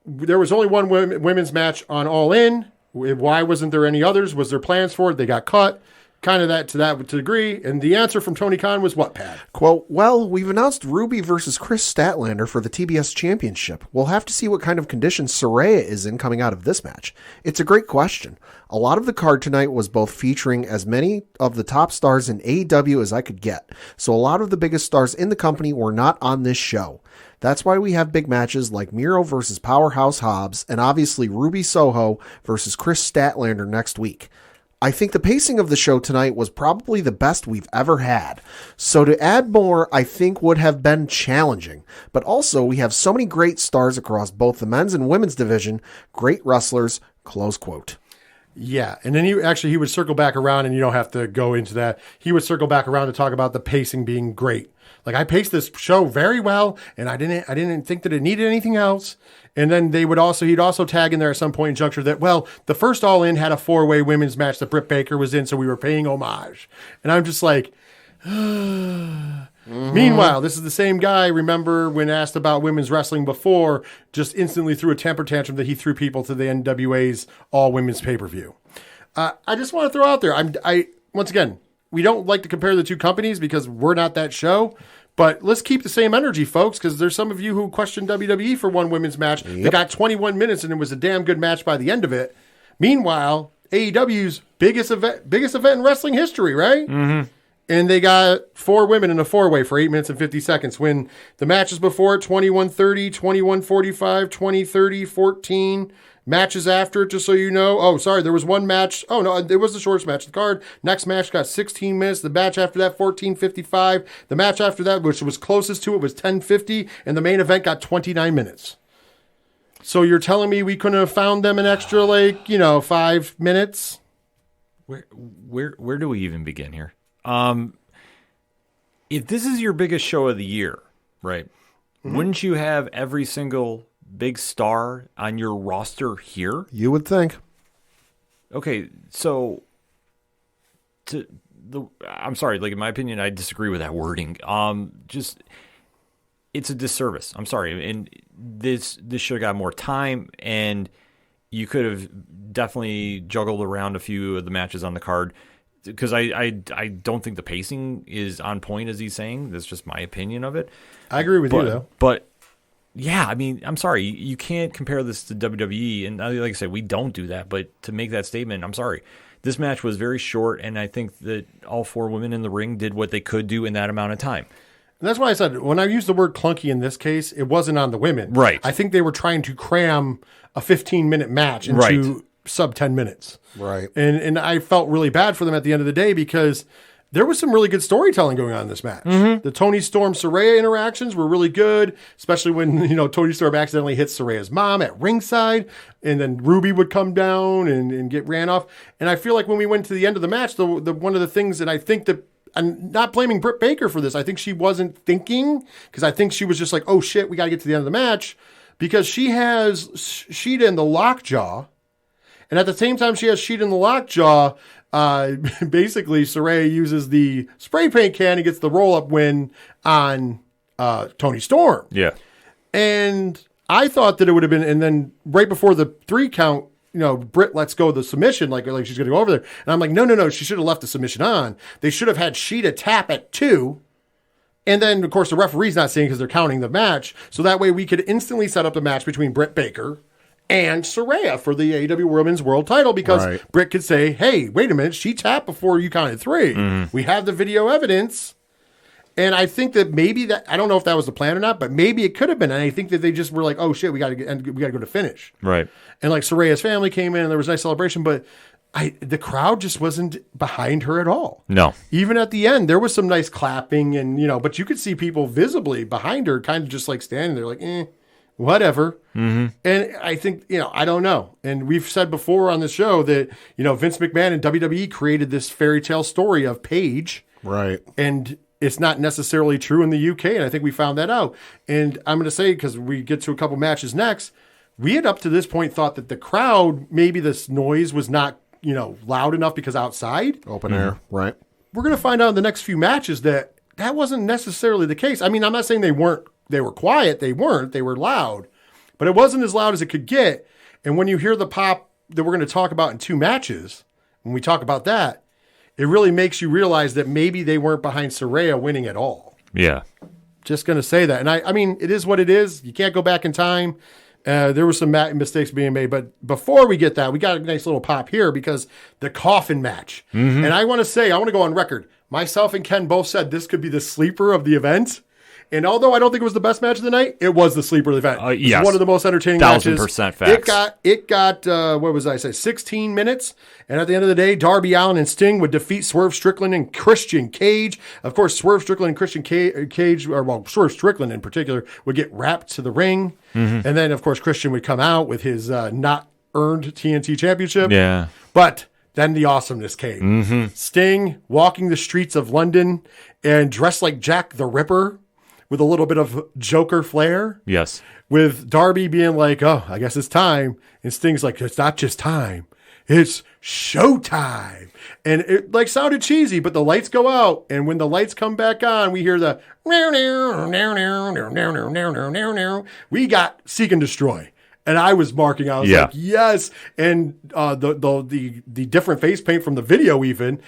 there was only one women's match on All In. Why wasn't there any others? Was there plans for it? They got cut. Kind of that to that degree. And the answer from Tony Khan was what, Pat? Quote, well, we've announced Ruby versus Chris Statlander for the TBS Championship. We'll have to see what kind of condition Saraya is in coming out of this match. It's a great question. A lot of the card tonight was both featuring as many of the top stars in AEW as I could get. So a lot of the biggest stars in the company were not on this show. That's why we have big matches like Miro versus Powerhouse Hobbs and obviously Ruby Soho versus Chris Statlander next week. I think the pacing of the show tonight was probably the best we've ever had. So to add more, I think would have been challenging. But also, we have so many great stars across both the men's and women's division. Great wrestlers, close quote. Yeah, and then he would circle back around, and you don't have to go into that. He would circle back around to talk about the pacing being great. Like, I paced this show very well, and I didn't think that it needed anything else. And then he'd also tag in there at some point in juncture that, well, the first All In had a 4-way women's match that Britt Baker was in, so we were paying homage. And I'm just like, Meanwhile, this is the same guy, remember, when asked about women's wrestling before, just instantly threw a temper tantrum that he threw people to the NWA's all-women's pay-per-view. I just want to throw out there, once again, we don't like to compare the two companies because we're not that show, but let's keep the same energy, folks, because there's some of you who questioned WWE for one women's match. Yep. They got 21 minutes, and it was a damn good match by the end of it. Meanwhile, AEW's biggest event in wrestling history, right? Mm-hmm. And they got 4 women in a 4-way for 8 minutes and 50 seconds. When the matches before it, 21:30, 21:45, 20:30, 14 matches after it, just so you know. Oh, sorry, there was one match. Oh, no, it was the shortest match of the card. Next match got 16 minutes. The match after that, 14:55. The match after that, which was closest to it, was 10:50. And the main event got 29 minutes. So you're telling me we couldn't have found them an extra, 5 minutes? Where do we even begin here? If this is your biggest show of the year, right? Mm-hmm. Wouldn't you have every single big star on your roster here? You would think. Okay, so I'm sorry, in my opinion, I disagree with that wording. It's a disservice. I'm sorry, and this should have got more time, and you could have definitely juggled around a few of the matches on the card. Because I don't think the pacing is on point, as he's saying. That's just my opinion of it. I agree with you, though. But, yeah, I'm sorry. You can't compare this to WWE. And like I said, we don't do that. But to make that statement, I'm sorry. This match was very short, and I think that all 4 women in the ring did what they could do in that amount of time. And that's why I said, when I used the word clunky in this case, it wasn't on the women. Right. I think they were trying to cram a 15-minute match into sub 10 minutes. Right. And I felt really bad for them at the end of the day because there was some really good storytelling going on in this match. Mm-hmm. The Tony Storm Saraya interactions were really good, especially when, Tony Storm accidentally hits Saraya's mom at ringside, and then Ruby would come down and get ran off. And I feel like when we went to the end of the match, the one of the things that I think that, I'm not blaming Britt Baker for this. I think she wasn't thinking, because I think she was just like, oh shit, we got to get to the end of the match, because she has Sheeta in the lockjaw. And at the same time she has Sheeta in the lockjaw, basically Saraya uses the spray paint can and gets the roll-up win on Tony Storm. Yeah. And I thought that it would have been, and then right before the 3 count, Britt lets go of the submission, like she's going to go over there. And I'm like, no, she should have left the submission on. They should have had Sheeta tap at 2. And then, of course, the referee's not seeing because they're counting the match. So that way we could instantly set up a match between Britt Baker and Saraya for the AEW Women's World title because Right. Britt could say, hey, wait a minute, she tapped before you counted 3. We have the video evidence. And I think that maybe that, I don't know if that was the plan or not, but maybe it could have been. And I think that they just were like, oh shit, we got to go to finish. Right. And like Saraya's family came in and there was a nice celebration, but the crowd just wasn't behind her at all. No. Even at the end, there was some nice clapping and, but you could see people visibly behind her kind of just like standing there like, whatever. And I think, I don't know. And we've said before on the show that, Vince McMahon and WWE created this fairy tale story of Paige. Right. And it's not necessarily true in the UK. And I think we found that out. And I'm going to say, because we get to a couple matches next, we had up to this point thought that the crowd, maybe this noise was not, loud enough because outside. Open air. Right. We're going to find out in the next few matches that wasn't necessarily the case. I mean, I'm not saying they were quiet. They weren't. They were loud. But it wasn't as loud as it could get. And when you hear the pop that we're going to talk about in 2 matches, when we talk about that, it really makes you realize that maybe they weren't behind Saraya winning at all. Yeah. Just going to say that. And I mean, it is what it is. You can't go back in time. There were some mistakes being made. But before we get that, we got a nice little pop here because the coffin match. And I want to go on record. Myself and Ken both said this could be the sleeper of the event. And although I don't think it was the best match of the night, it was the sleeper of the event. It was one of the most entertaining matches. 1,000% facts. It got what was I say, 16 minutes. And at the end of the day, Darby Allin and Sting would defeat Swerve Strickland and Christian Cage. Of course, Swerve Strickland and Christian Cage, Swerve Strickland in particular, would get wrapped to the ring. And then, of course, Christian would come out with his not earned TNT championship. Yeah. But then the awesomeness came. Sting walking the streets of London and dressed like Jack the Ripper, with a little bit of Joker flair. Yes. With Darby being like, oh, I guess it's time. And Sting's like, it's not just time. It's showtime. And it like sounded cheesy, but the lights go out. And when the lights come back on, we hear the we got Seek and Destroy. And I was marking, I was like, yes. And the different face paint from the video even,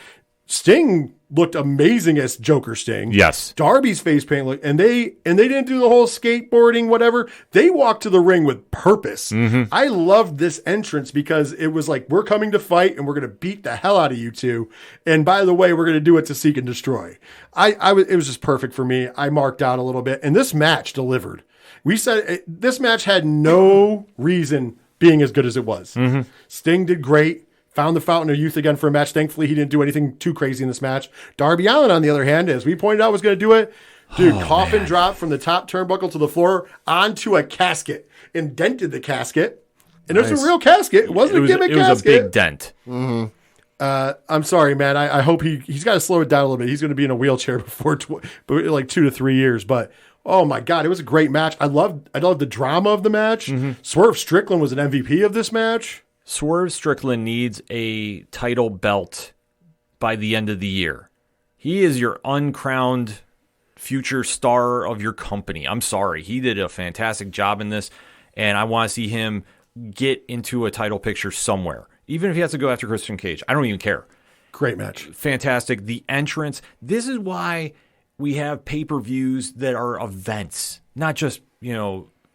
Sting looked amazing as Joker Sting. Yes. Darby's face paint looked, and they didn't do the whole skateboarding, whatever. They walked to the ring with purpose. I loved this entrance because it was like, we're coming to fight and we're going to beat the hell out of you two. And by the way, we're going to do it to Seek and Destroy. It was just perfect for me. I marked out a little bit, and this match delivered. We said this match had no reason being as good as it was. Sting did great. Found the fountain of youth again for a match. Thankfully, he didn't do anything too crazy in this match. Darby Allin, on the other hand, as we pointed out, was going to do it. Dude, coffin drop from the top turnbuckle to the floor onto a casket. Indented the casket. And there's a real casket. It wasn't a gimmick casket. It was a big dent. I'm sorry, man. I hope he's got to slow it down a little bit. He's going to be in a wheelchair before like 2 to 3 years. But oh my God, it was a great match. I loved the drama of the match. Swerve Strickland was an MVP of this match. Swerve Strickland needs a title belt by the end of the year. He is your uncrowned future star of your company. I'm sorry. He did a fantastic job in this, and I want to see him get into a title picture somewhere. Even if he has to go after Christian Cage. I don't even care. Great match. Fantastic. The entrance. This is why we have pay-per-views that are events, not just,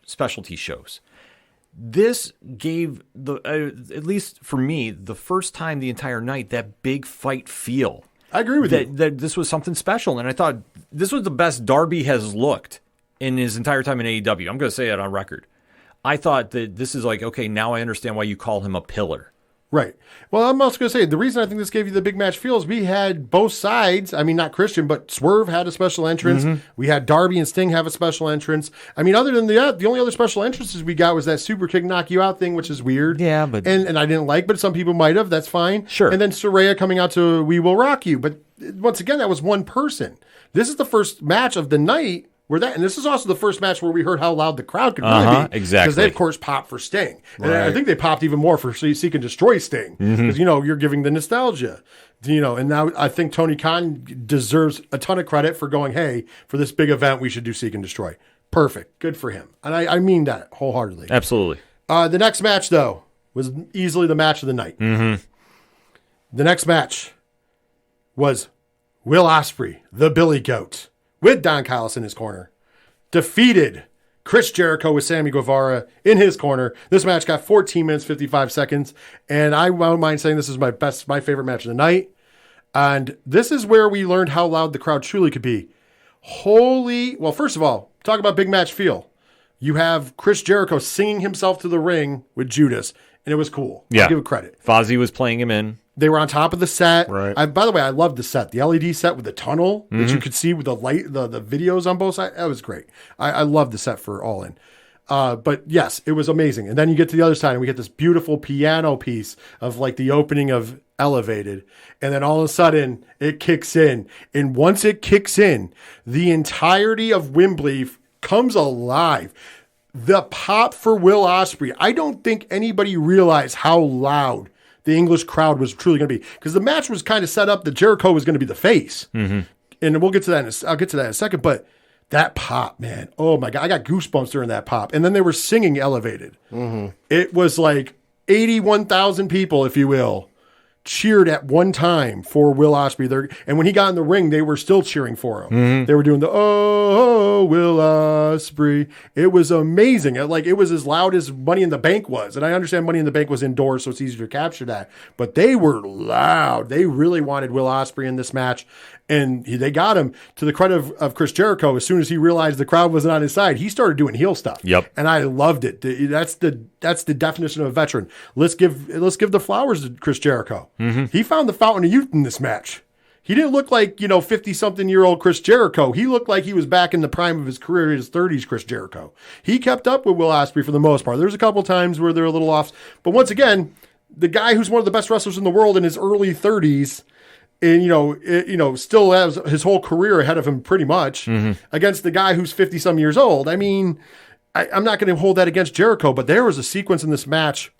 specialty shows. This gave at least for me, the first time the entire night, that big fight feel. I agree with you. That this was something special. And I thought this was the best Darby has looked in his entire time in AEW. I'm going to say it on record. I thought that this is like, okay, now I understand why you call him a pillar. Right. Well, I'm also going to say the reason I think this gave you the big match feel is we had both sides. I mean, not Christian, but Swerve had a special entrance. We had Darby and Sting have a special entrance. I mean, other than the only other special entrances we got was that super kick knock you out thing, which is weird. Yeah, but and I didn't like, but some people might have. That's fine. Sure. And then Saraya coming out to We Will Rock You. But once again, that was one person. This is the first match of the night. And this is also the first match where we heard how loud the crowd could really be. Exactly. Because they, of course, popped for Sting. And I think they popped even more for Seek and Destroy Sting. Because, you're giving the nostalgia. And now I think Tony Khan deserves a ton of credit for going, hey, for this big event, we should do Seek and Destroy. Perfect. Good for him. And I mean that wholeheartedly. Absolutely. The next match, though, was easily the match of the night. The next match was Will Ospreay, the Billy Goat, with Don Callis in his corner, defeated Chris Jericho with Sammy Guevara in his corner. This match got 14 minutes, 55 seconds. And I won't mind saying this is my favorite match of the night. And this is where we learned how loud the crowd truly could be. Well, first of all, talk about big match feel. You have Chris Jericho singing himself to the ring with Judas, and it was cool. Yeah. I'll give it credit. Fozzy was playing him in. They were on top of the set. Right. By the way, I loved the set. The LED set with the tunnel that you could see with the light, the videos on both sides. That was great. I loved the set for All In. But yes, it was amazing. And then you get to the other side and we get this beautiful piano piece of like the opening of Elevated. And then all of a sudden it kicks in. And once it kicks in, the entirety of Wembley comes alive. The pop for Will Ospreay. I don't think anybody realized how loud the English crowd was truly going to be, because the match was kind of set up that Jericho was going to be the face. And we'll get to that. I'll get to that in a second. But that pop, man, oh my God, I got goosebumps during that pop. And then they were singing Elevated. It was like 81,000 people, if you will, cheered at one time for Will Ospreay. And when he got in the ring, they were still cheering for him. They were doing the, oh, Will Ospreay. It was amazing. It was as loud as Money in the Bank was. And I understand Money in the Bank was indoors, so it's easier to capture that. But they were loud. They really wanted Will Ospreay in this match. And they got him. To the credit of Chris Jericho, as soon as he realized the crowd wasn't on his side, he started doing heel stuff. Yep. And I loved it. That's the definition of a veteran. Let's give the flowers to Chris Jericho. He found the fountain of youth in this match. He didn't look like 50-something-year-old Chris Jericho. He looked like he was back in the prime of his career, his 30s. Chris Jericho. He kept up with Will Ospreay for the most part. There's a couple times where they're a little off, but once again, the guy who's one of the best wrestlers in the world in his early 30s. And, still has his whole career ahead of him pretty much against the guy who's 50-some years old. I mean, I'm not going to hold that against Jericho, but there was a sequence in this match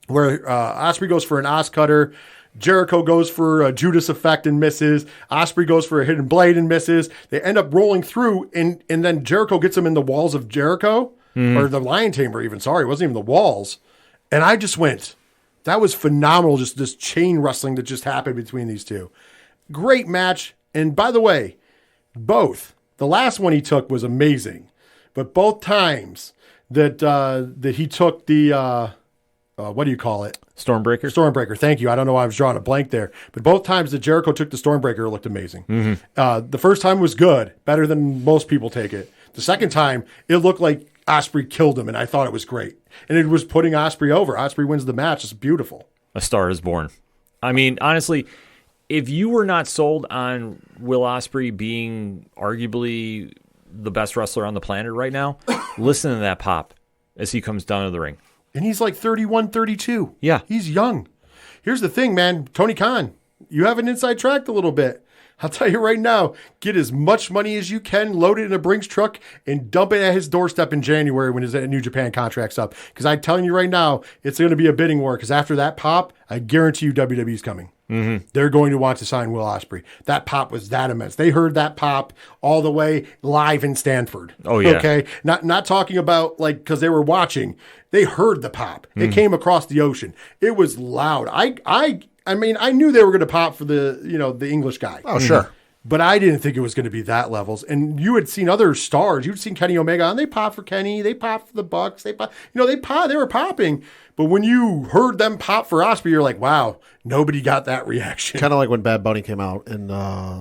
where Ospreay goes for an Os Cutter. Jericho goes for a Judas effect and misses. Ospreay goes for a hidden blade and misses. They end up rolling through, and then Jericho gets him in the walls of Jericho, or the Lion Tamer even. Sorry, it wasn't even the walls. And I just went... That was phenomenal, just this chain wrestling that just happened between these two. Great match. And by the way, both. The last one he took was amazing. But both times that he took the, what do you call it? Stormbreaker? Stormbreaker, thank you. I don't know why I was drawing a blank there. But both times that Jericho took the Stormbreaker, it looked amazing. The first time was good, better than most people take it. The second time, it looked like Ospreay killed him, and I thought it was great. And it was putting Ospreay over. Ospreay wins the match. It's beautiful. A star is born. I mean, honestly, if you were not sold on Will Ospreay being arguably the best wrestler on the planet right now, listen to that pop as he comes down to the ring. And he's like 31, 32. Yeah. He's young. Here's the thing, man. Tony Khan, you have an inside track a little bit. I'll tell you right now, get as much money as you can, load it in a Brinks truck, and dump it at his doorstep in January when his New Japan contract's up. Because I'm telling you right now, it's going to be a bidding war. Because after that pop, I guarantee you WWE's coming. They're going to want to sign Will Ospreay. That pop was that immense. They heard that pop all the way live in Stanford. Oh, yeah. Okay? Not talking about, because they were watching. They heard the pop. It came across the ocean. It was loud. I mean, I knew they were going to pop for the English guy. Oh, sure. But I didn't think it was going to be that levels. And you had seen other stars. You'd seen Kenny Omega, and they popped for Kenny. They popped for the Bucks. They were popping. But when you heard them pop for Ospreay, you're like, wow, nobody got that reaction. Kind of like when Bad Bunny came out and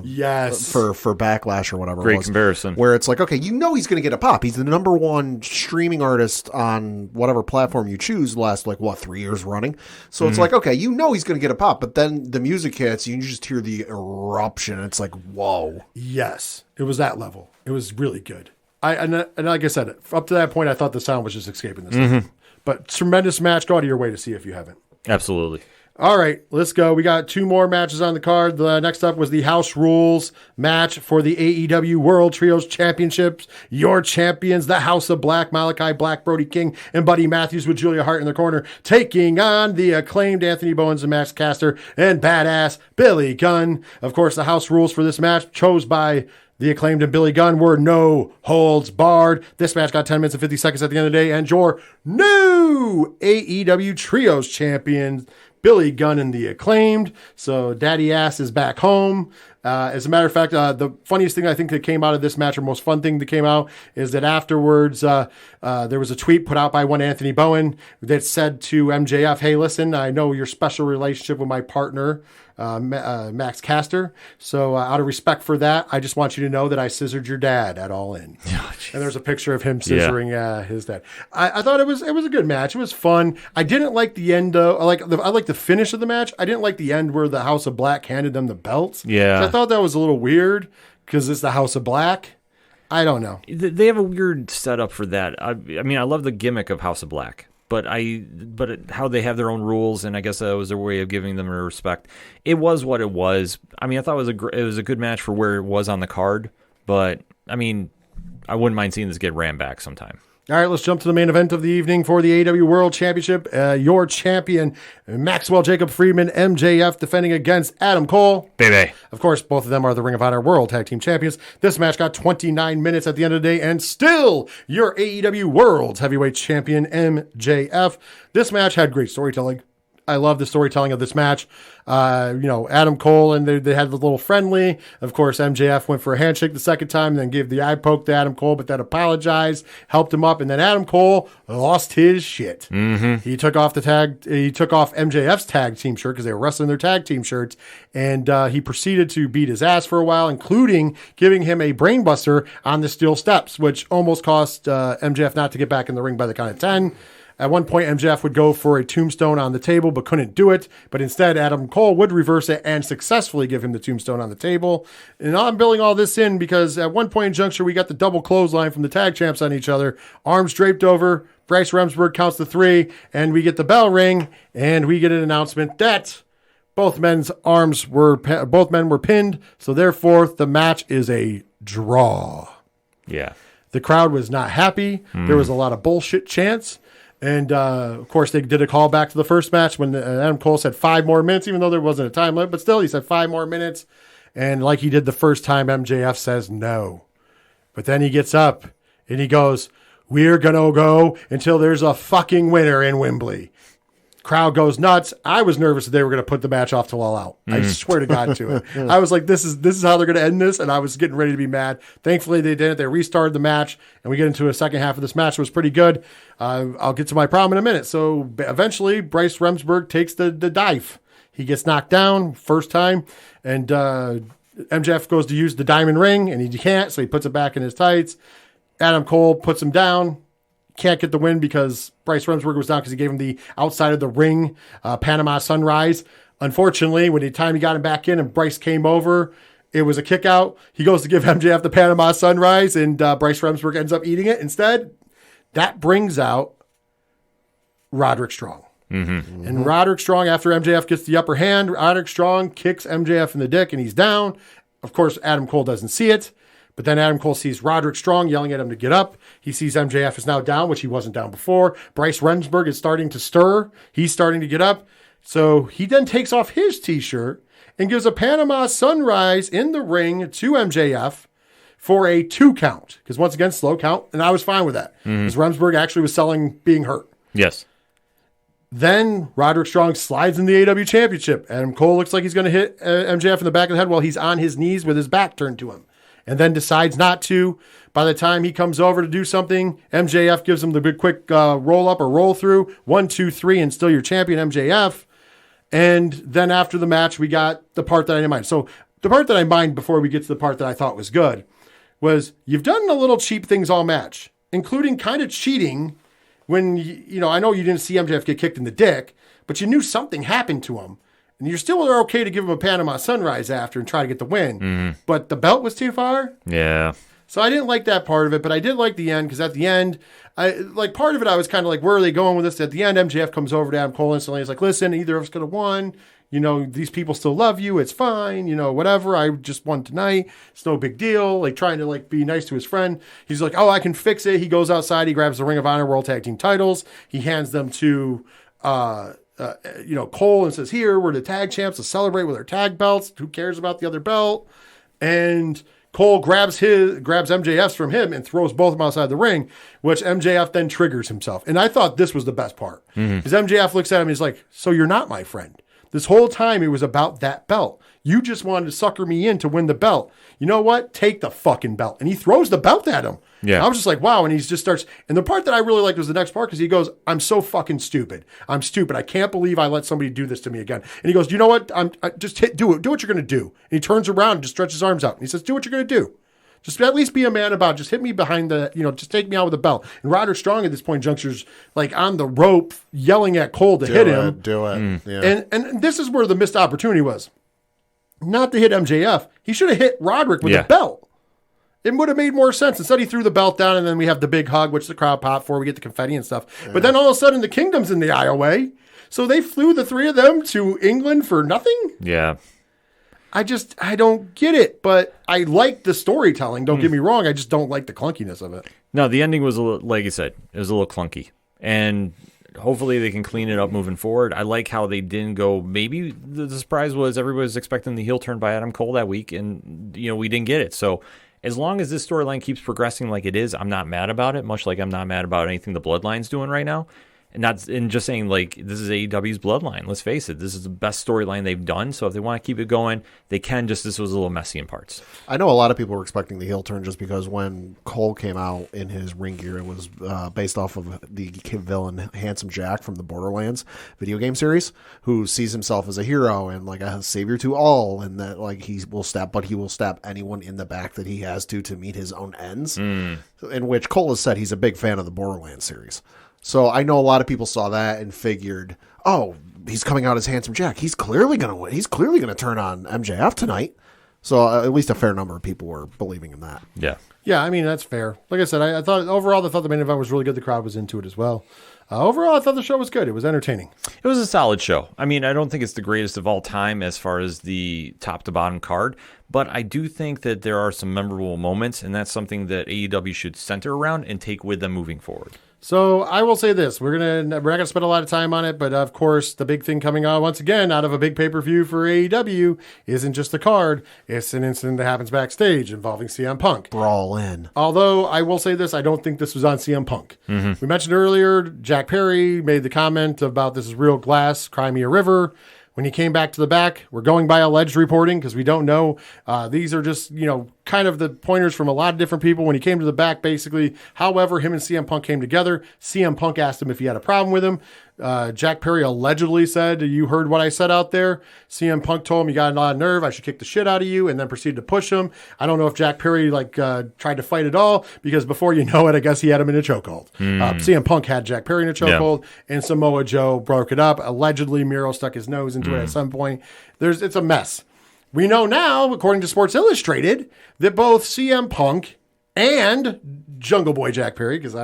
yes, for Backlash or whatever. Great it was, comparison. Where it's like, okay, he's going to get a pop. He's the number one streaming artist on whatever platform you choose. The last 3 years running. So it's like, okay, he's going to get a pop. But then the music hits, you just hear the eruption. It's like, whoa. Yes, it was that level. It was really good. And like I said, up to that point, I thought the sound was just escaping this thing. But tremendous match. Go out of your way to see if you haven't. Absolutely. All right, let's go. We got 2 more matches on the card. The next up was the House Rules match for the AEW World Trios Championships. Your champions, the House of Black, Malachi Black, Brody King, and Buddy Matthews with Julia Hart in their corner, taking on the acclaimed Anthony Bowens and Max Caster and badass Billy Gunn. Of course, the House Rules for this match, chose by the acclaimed and Billy Gunn, were no holds barred. This match got 10 minutes and 50 seconds at the end of the day, and your new AEW Trios champions, Billy Gunn and the acclaimed. So Daddy Ass is back home. As a matter of fact, the funniest thing I think that came out of this match, or most fun thing that came out, is that afterwards there was a tweet put out by one Anthony Bowen that said to MJF, "Hey, listen, I know your special relationship with my partner, Max Caster. So out of respect for that, I just want you to know that I scissored your dad at All In." And there's a picture of him scissoring his dad. I thought it was a good match. It was fun. I didn't like the end. I like the finish of the match. I didn't like the end where the House of Black handed them the belts. Yeah, I thought that was a little weird because it's the House of Black. I don't know. They have a weird setup for that. I mean, I love the gimmick of House of Black. But how they have their own rules, and I guess that was their way of giving them respect. It was what it was. I mean, I thought it was a good match for where it was on the card. But I mean, I wouldn't mind seeing this get ran back sometime. All right, let's jump to the main event of the evening for the AEW World Championship. Your champion, Maxwell Jacob Friedman, MJF, defending against Adam Cole. Baby. Of course, both of them are the Ring of Honor World Tag Team Champions. This match got 29 minutes at the end of the day, and still your AEW World Heavyweight Champion, MJF. This match had great storytelling. I love the storytelling of this match. Adam Cole and they had the little friendly. Of course, MJF went for a handshake the second time, and then gave the eye poke to Adam Cole, but then apologized, helped him up, and then Adam Cole lost his shit. Mm-hmm. He took off MJF's tag team shirt because they were wrestling their tag team shirts, and he proceeded to beat his ass for a while, including giving him a brainbuster on the steel steps, which almost cost MJF not to get back in the ring by the count of 10. At one point, MJF would go for a tombstone on the table, but couldn't do it. But instead, Adam Cole would reverse it and successfully give him the tombstone on the table. And I'm building all this in because at one point in juncture, we got the double clothesline from the tag champs on each other. Arms draped over. Bryce Remsburg counts the 3, and we get the bell ring, and we get an announcement that both men were pinned. So therefore, the match is a draw. Yeah. The crowd was not happy. There was a lot of bullshit chants. And, of course, they did a call back to the first match when Adam Cole said 5 more minutes, even though there wasn't a time limit. But still, he said 5 more minutes. And like he did the first time, MJF says no. But then he gets up and he goes, "We're going to go until there's a fucking winner in Wembley." Crowd goes nuts. I was nervous that they were going to put the match off till All Out. I swear to God to it. I was like, this is how they're going to end this, and I was getting ready to be mad. Thankfully, they didn't. They restarted the match, and we get into a second half of this match. It was pretty good. I'll get to my problem in a minute. So eventually, Bryce Remsburg takes the dive. He gets knocked down first time, and MJF goes to use the diamond ring, and he can't, so he puts it back in his tights. Adam Cole puts him down. Can't get the win because Bryce Remsburg was down because he gave him the outside of the ring Panama Sunrise. Unfortunately, when the time he got him back in and Bryce came over, it was a kick out. He goes to give MJF the Panama Sunrise, and Bryce Remsburg ends up eating it instead. That brings out Roderick Strong. Mm-hmm. And Roderick Strong, after MJF gets the upper hand, Roderick Strong kicks MJF in the dick and he's down. Of course, Adam Cole doesn't see it. But then Adam Cole sees Roderick Strong yelling at him to get up. He sees MJF is now down, which he wasn't down before. Bryce Remsburg is starting to stir. He's starting to get up. So he then takes off his T-shirt and gives a Panama Sunrise in the ring to MJF for a 2 count. Because once again, slow count. And I was fine with that. Because Remsburg actually was selling being hurt. Yes. Then Roderick Strong slides in the AEW Championship. Adam Cole looks like he's going to hit MJF in the back of the head while he's on his knees with his back turned to him. And then decides not to. By the time he comes over to do something, MJF gives him the big quick roll up or roll through. 1, 2, 3, and still your champion, MJF. And then after the match, we got the part that I didn't mind. So the part that I mind before we get to the part that I thought was good was you've done a little cheap things all match, including kind of cheating when, I know you didn't see MJF get kicked in the dick, but you knew something happened to him. And you're still okay to give him a Panama Sunrise after and try to get the win. Mm-hmm. But the belt was too far. Yeah. So I didn't like that part of it, but I did like the end because at the end, part of it I was kind of like, where are they going with this? At the end, MJF comes over to Adam Cole instantly. He's like, listen, either of us could have won. These people still love you. It's fine. Whatever. I just won tonight. It's no big deal. Like trying to be nice to his friend. He's like, oh, I can fix it. He goes outside. He grabs the Ring of Honor World Tag Team titles. He hands them to Cole and says, here, we're the tag champs to celebrate with our tag belts. Who cares about the other belt? And Cole grabs MJF's from him and throws both of them outside the ring, which MJF then triggers himself. And I thought this was the best part. Because MJF looks at him and he's like, so you're not my friend. This whole time it was about that belt. You just wanted to sucker me in to win the belt. You know what? Take the fucking belt. And he throws the belt at him. Yeah. I was just like, wow. And he just starts. And the part that I really liked was the next part because he goes, I'm so fucking stupid. I'm stupid. I can't believe I let somebody do this to me again. And he goes, you know what? Do it. Do what you're going to do. And he turns around and just stretches his arms out. And he says, do what you're going to do. Just at least be a man about it. Just hit me behind the, just take me out with a belt. And Roderick Strong at this point, juncture's like on the rope, yelling at Cole to hit him. Do it. Yeah. And this is where the missed opportunity was. Not to hit MJF. He should have hit Roderick with the belt. It would have made more sense. Instead, he threw the belt down, and then we have the big hug, which the crowd popped for. We get the confetti and stuff. Yeah. But then all of a sudden, the Kingdom's in the IOA. So they flew the three of them to England for nothing? Yeah. I don't get it, but I like the storytelling. Don't get me wrong. I just don't like the clunkiness of it. No, the ending was, like you said, it was a little clunky. And hopefully they can clean it up moving forward. I like how they didn't go, maybe the surprise was everybody was expecting the heel turn by Adam Cole that week, and, we didn't get it. So as long as this storyline keeps progressing like it is, I'm not mad about it, much like I'm not mad about anything the Bloodline's doing right now. And just saying, like, this is AEW's Bloodline. Let's face it. This is the best storyline they've done. So if they want to keep it going, they can. Just this was a little messy in parts. I know a lot of people were expecting the heel turn just because when Cole came out in his ring gear, it was based off of the villain Handsome Jack from the Borderlands video game series, who sees himself as a hero and like a savior to all, and that like he will stab anyone in the back that he has to meet his own ends. In which Cole has said he's a big fan of the Borderlands series. So I know a lot of people saw that and figured, oh, he's coming out as Handsome Jack. He's clearly going to win. He's clearly going to turn on MJF tonight. So at least a fair number of people were believing in that. Yeah. Yeah, I mean, that's fair. Like I said, I thought the main event was really good. The crowd was into it as well. Overall, I thought the show was good. It was entertaining. It was a solid show. I mean, I don't think it's the greatest of all time as far as the top to bottom card, but I do think that there are some memorable moments, and that's something that AEW should center around and take with them moving forward. So I will say this: we're not gonna spend a lot of time on it, but of course, the big thing coming out once again out of a big pay-per-view for AEW isn't just the card; it's an incident that happens backstage involving CM Punk. All In. Although I will say this, I don't think this was on CM Punk. We mentioned earlier, Jack Perry made the comment about this is real glass, cry me a river. When he came back to the back, we're going by alleged reporting because we don't know. These are just, kind of the pointers from a lot of different people. When he came to the back, basically, however, him and CM Punk came together. CM Punk asked him if he had a problem with him. Jack Perry allegedly said, you heard what I said out there. CM Punk told him, you got a lot of nerve. I should kick the shit out of you, and then proceeded to push him. I don't know if Jack Perry tried to fight at all, because before you know it, I guess he had him in a chokehold. CM Punk had Jack Perry in a chokehold, and Samoa Joe broke it up. Allegedly, Miro stuck his nose into it at some point. It's a mess. We know now, according to Sports Illustrated, that both CM Punk and Jungle Boy Jack Perry, because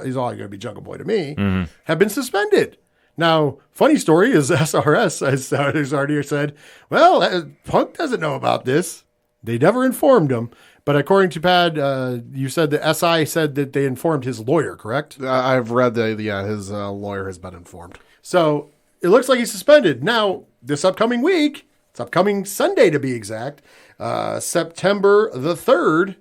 he's all going to be Jungle Boy to me, have been suspended. Now, funny story is SRS has already said, well, Punk doesn't know about this. They never informed him. But according to Pad, you said the SI said that they informed his lawyer, correct? I've read his lawyer has been informed. So it looks like he's suspended. Now, this upcoming week, it's upcoming Sunday to be exact, September the 3rd,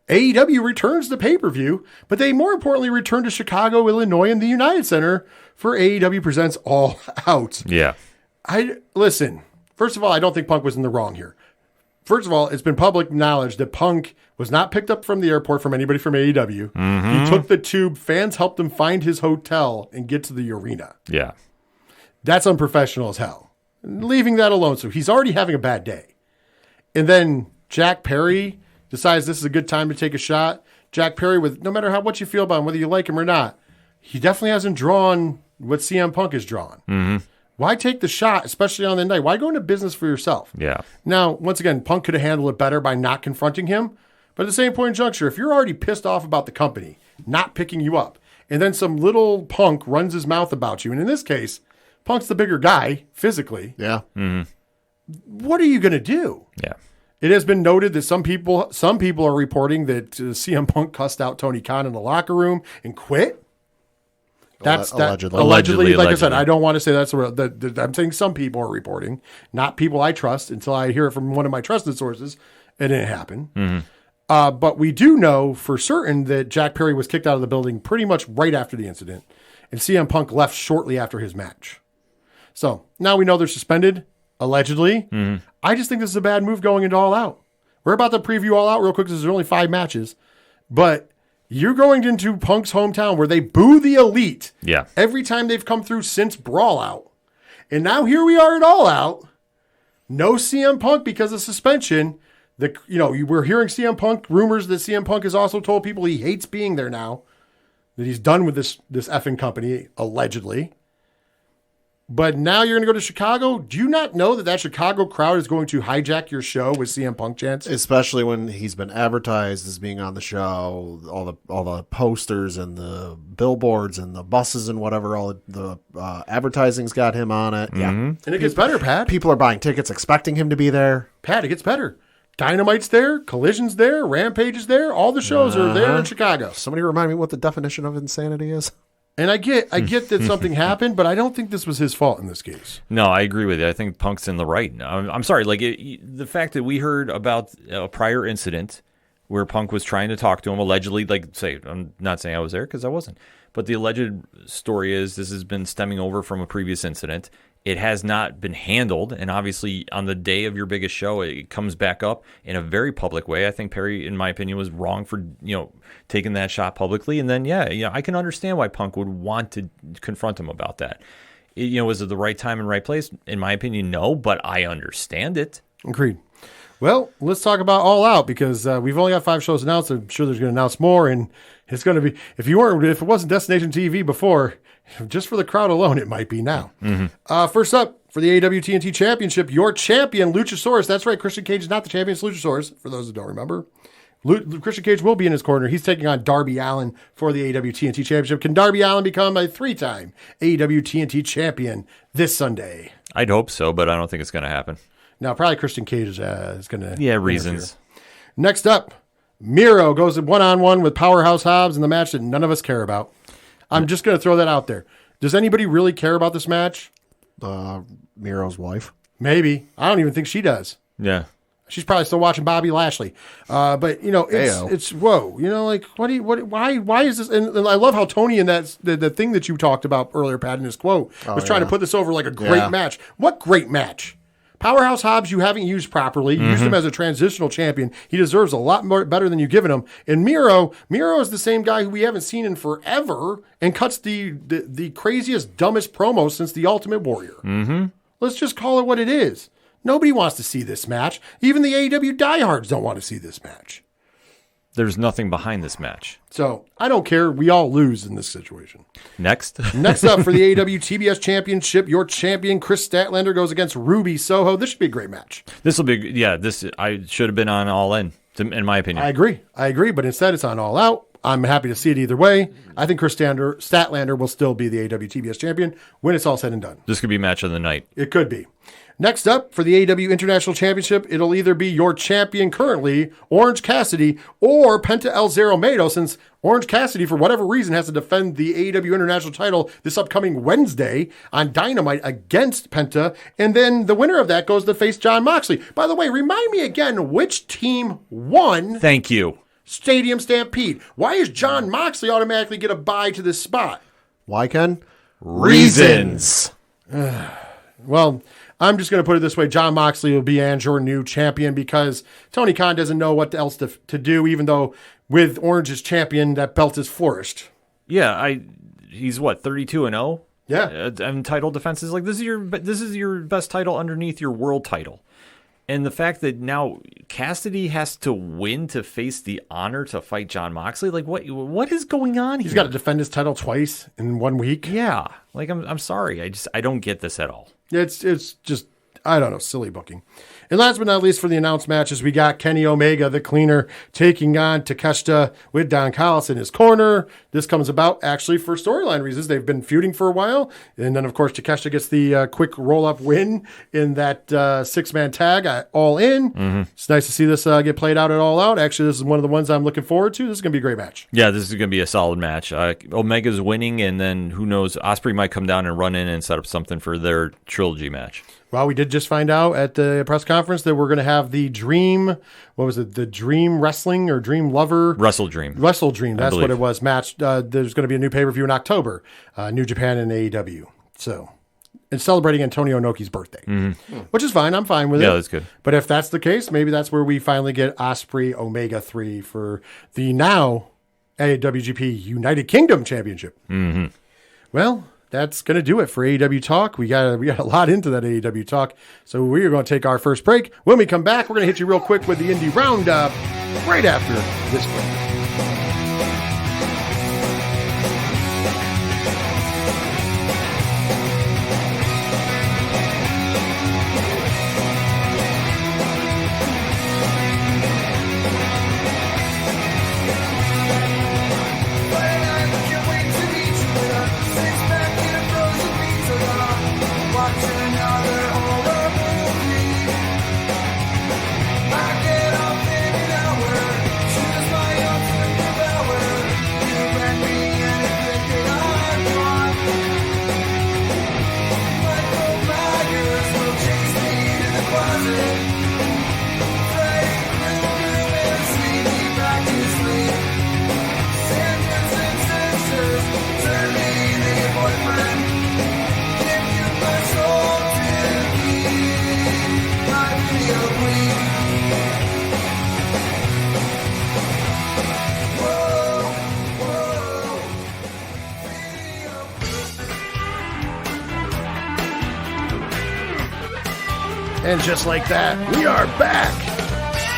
AEW returns the pay-per-view, but they more importantly return to Chicago, Illinois, and the United Center for AEW Presents All Out. Yeah. Listen, first of all, I don't think Punk was in the wrong here. First of all, it's been public knowledge that Punk was not picked up from the airport from anybody from AEW. He took the tube. Fans helped him find his hotel and get to the arena. Yeah. That's unprofessional as hell. Leaving that alone. So he's already having a bad day. And then Jack Perry decides this is a good time to take a shot. Jack Perry, with no matter what you feel about him, whether you like him or not, he definitely hasn't drawn what CM Punk has drawn. Why take the shot, especially on the night? Why go into business for yourself? Yeah. Now, once again, Punk could have handled it better by not confronting him. But at the same point in juncture, if you're already pissed off about the company not picking you up, and then some little punk runs his mouth about you, and in this case, Punk's the bigger guy physically. Yeah. What are you going to do? Yeah. It has been noted that some people are reporting that CM Punk cussed out Tony Khan in the locker room and quit. That's allegedly. Like I said, I don't want to say that's I'm saying some people are reporting, not people I trust until I hear it from one of my trusted sources. It didn't happen. But we do know for certain that Jack Perry was kicked out of the building pretty much right after the incident, and CM Punk left shortly after his match. So now we know they're suspended. allegedly. I just think this is a bad move going into All Out. We're about to preview All Out real quick because there's only 5 matches. But you're going into Punk's hometown where they boo the Elite every time they've come through since Brawl Out. And now here we are at All Out. No CM Punk because of suspension. We're hearing CM Punk rumors that CM Punk has also told people he hates being there now, that he's done with this effing company, allegedly. But now you're going to go to Chicago? Do you not know that Chicago crowd is going to hijack your show with CM Punk chants? Especially when he's been advertised as being on the show, all the posters and the billboards and the buses and whatever, all the advertising's got him on it. Yeah. And it gets better, Pat. People are buying tickets expecting him to be there. Pat, it gets better. Dynamite's there, Collision's there, Rampage is there. All the shows are there in Chicago. Somebody remind me what the definition of insanity is. And I get that something happened, but I don't think this was his fault in this case. No, I agree with you. I think Punk's in the right. I'm sorry. The fact that we heard about a prior incident where Punk was trying to talk to him, allegedly, I'm not saying I was there because I wasn't, but the alleged story is this has been stemming over from a previous incident. It has not been handled, and obviously on the day of your biggest show, it comes back up in a very public way. I think Perry, in my opinion, was wrong for taking that shot publicly. And then, I can understand why Punk would want to confront him about that. Was it the right time and right place? In my opinion, no, but I understand it. Agreed. Well, let's talk about All Out because we've only got 5 shows announced. I'm sure there's going to announce more, and it's going to be if it wasn't Destination TV before. Just for the crowd alone, it might be now. First up, for the AEW TNT Championship, your champion, Luchasaurus. That's right, Christian Cage is not the champion, it's Luchasaurus, for those who don't remember. Christian Cage will be in his corner. He's taking on Darby Allin for the AEW TNT Championship. Can Darby Allin become a 3-time AEW TNT champion this Sunday? I'd hope so, but I don't think it's going to happen. No, probably Christian Cage is going to... Yeah, reasons. Next up, Miro goes one-on-one with Powerhouse Hobbs in the match that none of us care about. I'm just going to throw that out there. Does anybody really care about this match? Miro's wife. Maybe. I don't even think she does. Yeah. She's probably still watching Bobby Lashley. But it's whoa. Why is this? And I love how Tony in the thing that you talked about earlier, Pat, in his quote, was trying to put this over like a great match. What great match? Powerhouse Hobbs, you haven't used properly. You used him as a transitional champion. He deserves a lot more better than you've given him. And Miro is the same guy who we haven't seen in forever and cuts the craziest, dumbest promo since the Ultimate Warrior. Let's just call it what it is. Nobody wants to see this match. Even the AEW diehards don't want to see this match. There's nothing behind this match. So I don't care. We all lose in this situation. Next up for the AEW TBS Championship, your champion Chris Statlander goes against Ruby Soho. This should be a great match. This will be, this I should have been on All In, in my opinion. I agree, but instead it's on All Out. I'm happy to see it either way. I think Chris Statlander will still be the AEW TBS champion when it's all said and done. This could be match of the night. It could be. Next up, for the AEW International Championship, it'll either be your champion currently, Orange Cassidy, or Penta El Zero Miedo, since Orange Cassidy, for whatever reason, has to defend the AEW International title this upcoming Wednesday on Dynamite against Penta, and then the winner of that goes to face Jon Moxley. By the way, remind me again which team won Thank you. Stadium Stampede. Why does Jon Moxley automatically get a bye to this spot? Why, Ken? Reasons. Well, I'm just going to put it this way. Jon Moxley will be your new champion because Tony Khan doesn't know what else to do, even though with Orange as champion, that belt is flourished. Yeah, he's what, 32-0? Yeah. And title defenses. Like, this is your best title underneath your world title. And the fact that now Cassidy has to win to face the honor to fight Jon Moxley, like what is going on here? He's got to defend his title twice in 1 week. Yeah. Like, I'm sorry. I don't get this at all. It's just, I don't know, silly booking. And last but not least, for the announced matches, we got Kenny Omega, the cleaner, taking on Takeshita with Don Callis in his corner. This comes about actually for storyline reasons. They've been feuding for a while. And then, of course, Takeshita gets the quick roll-up win in that 6-man tag at All In. It's nice to see this get played out at All Out. Actually, this is one of the ones I'm looking forward to. This is going to be a great match. Yeah, this is going to be a solid match. Omega's winning, and then who knows, Ospreay might come down and run in and set up something for their trilogy match. Well, we did just find out at the press conference that we're going to have the Dream, the Dream Wrestling or Dream Lover? Wrestle Dream, that's what it was, match. There's going to be a new pay-per-view in October, New Japan and AEW. So and celebrating Antonio Inoki's birthday, which is fine. I'm fine with it. Yeah, that's good. But if that's the case, maybe that's where we finally get Ospreay Omega 3 for the now AWGP United Kingdom Championship. Mm-hmm. Well, that's going to do it for AEW Talk. We got a lot into that AEW Talk. So we are going to take our first break. When we come back, we're going to hit you real quick with the Indie Roundup right after this break. And just like that, we are back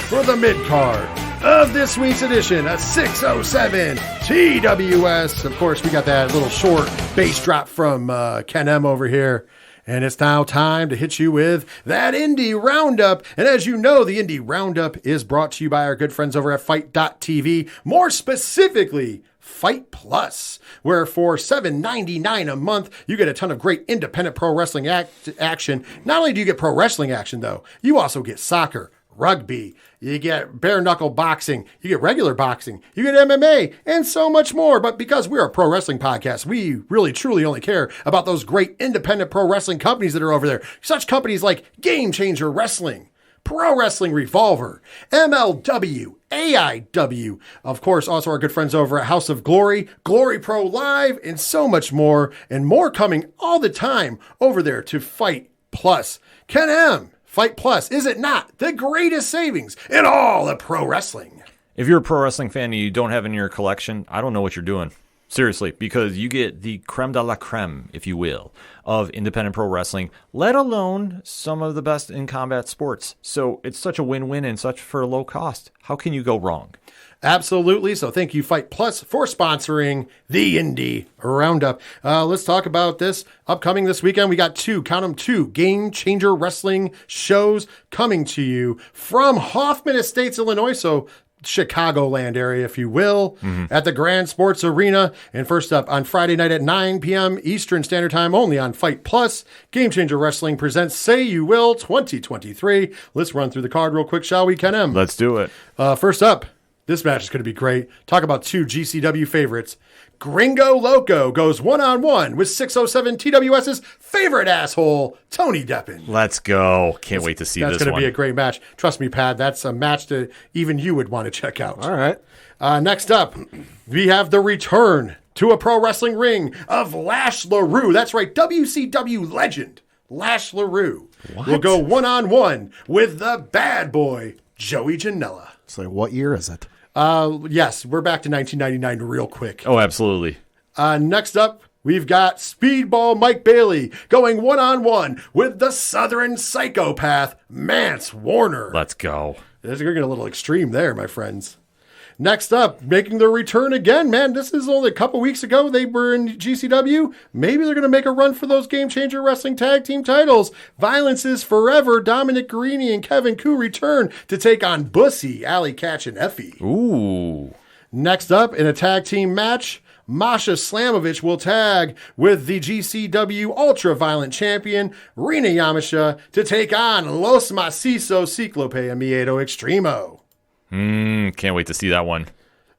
for the mid-card of this week's edition of 607 TWS. Of course, we got that little short bass drop from Ken M over here. And it's now time to hit you with that Indie Roundup. And as you know, the Indie Roundup is brought to you by our good friends over at Fight.tv. More specifically, Fight Plus, where for $7.99 a month, you get a ton of great independent pro wrestling action. Not only do you get pro wrestling action, though, you also get soccer, rugby, you get bare knuckle boxing, you get regular boxing, you get MMA, and so much more. But because we're a pro wrestling podcast, we really truly only care about those great independent pro wrestling companies that are over there. Such companies like Game Changer Wrestling, Pro Wrestling Revolver, MLW, AEW, of course, also our good friends over at House of Glory, Glory Pro Live, and so much more, and more coming all the time over there to Fight Plus. Ken M, Fight Plus, is it not the greatest savings in all of pro wrestling? If you're a pro wrestling fan and you don't have it in your collection, I don't know what you're doing. Seriously, because you get the creme de la creme, if you will, of independent pro wrestling, let alone some of the best in combat sports. So it's such a win-win and such for a low cost. How can you go wrong? Absolutely. So thank you, Fight Plus, for sponsoring the Indie Roundup. Let's talk about this upcoming this weekend. We got two Game Changer Wrestling shows coming to you from Hoffman Estates, Illinois. So Chicagoland area, if you will, at the Grand Sports Arena. And first up, on Friday night at 9 p.m. Eastern Standard Time, only on Fight Plus, Game Changer Wrestling presents Say You Will 2023. Let's run through the card real quick, shall we, Ken M? Let's do it. First up, this match is going to be great. Talk about two GCW favorites. Gringo Loco goes one-on-one with 607 TWS's favorite asshole, Tony Deppen. Let's go. Can't wait to see this one. That's going to be a great match. Trust me, Pat, that's a match that even you would want to check out. All right. Next up, we have the return to a pro wrestling ring of Lash LaRue. That's right, WCW legend Lash LaRue will go one-on-one with the bad boy, Joey Janela. So what year is it? Yes, we're back to 1999 real quick. Oh, absolutely. Next up, we've got Speedball Mike Bailey going one-on-one with the Southern psychopath, Mance Warner. Let's go. You're getting a little extreme there, my friends. Next up, making their return again, man, this is only a couple weeks ago. They were in GCW. Maybe they're going to make a run for those Game Changer Wrestling Tag Team titles. Violence is Forever. Dominic Guarini and Kevin Koo return to take on Bussy, Alley Catch, and Effie. Ooh. Next up, in a tag team match, Masha Slamovich will tag with the GCW Ultra Violent Champion, Rina Yamasha, to take on Los Macizos Ciclope and Miedo Extremo. Can't wait to see that one.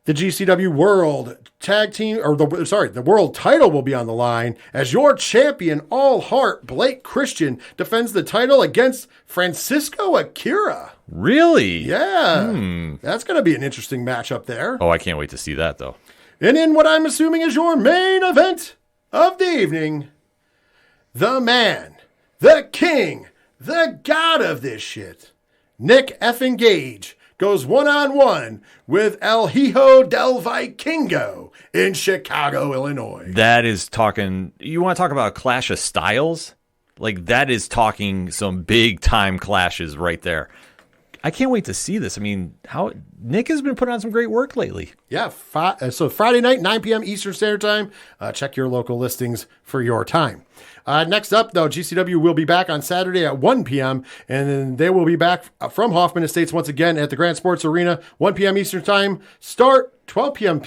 The GCW World Tag Team, the World Title will be on the line as your champion, All Heart Blake Christian, defends the title against Francisco Akira. Really? Yeah. That's going to be an interesting match up there. Oh, I can't wait to see that, though. And in what I'm assuming is your main event of the evening, the man, the king, the god of this shit, Nick effing Gage, goes one-on-one with El Hijo del Vikingo in Chicago, Illinois. That is talking. You want to talk about a clash of styles? Like, that is talking some big time clashes right there. I can't wait to see this. I mean, how Nick has been putting on some great work lately. Yeah, so Friday night, 9 p.m. Eastern Standard Time. Check your local listings for your time. Next up, though, GCW will be back on Saturday at 1 p.m., and then they will be back from Hoffman Estates once again at the Grand Sports Arena, 1 p.m. Eastern Time. Start 12 p.m. not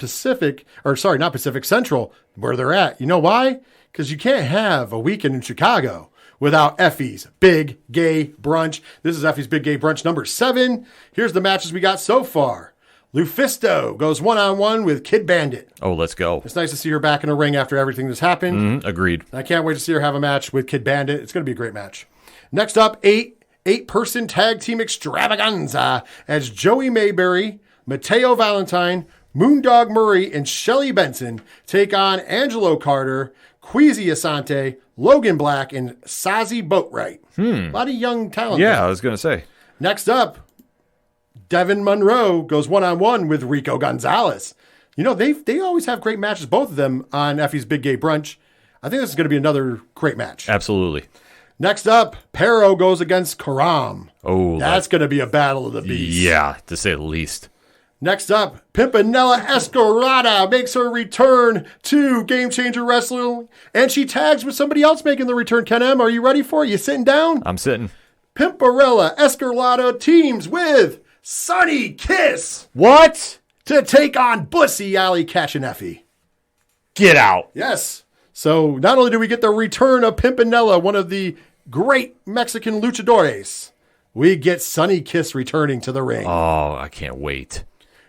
Pacific, Central, where they're at. You know why? Because you can't have a weekend in Chicago without Effie's Big Gay Brunch. This is Effie's Big Gay Brunch number 7. Here's the matches we got so far. Lufisto goes one-on-one with Kid Bandit. Oh, let's go. It's nice to see her back in the ring after everything that's happened. Agreed. I can't wait to see her have a match with Kid Bandit. It's going to be a great match. Next up, eight-person tag team extravaganza as Joey Mayberry, Mateo Valentine, Moondog Murray, and Shelly Benson take on Angelo Carter, Queasy Asante, Logan Black, and Sazi Boatwright. A lot of young talent. Yeah, there. I was going to say. Next up, Devin Monroe goes one-on-one with Rico Gonzalez. You know, they always have great matches, both of them, on Effie's Big Gay Brunch. I think this is going to be another great match. Absolutely. Next up, Pero goes against Karam. Oh, that's going to be a battle of the beasts. Yeah, to say the least. Next up, Pimpinella Escarada makes her return to Game Changer Wrestling, and she tags with somebody else making the return. Ken M, are you ready for it? You sitting down? I'm sitting. Pimpinella Escarada teams with Sunny Kiss. What? To take on Bussy Alley Catch and Effie. Get out. Yes. So not only do we get the return of Pimpinella, one of the great Mexican luchadores, we get Sunny Kiss returning to the ring. Oh, I can't wait.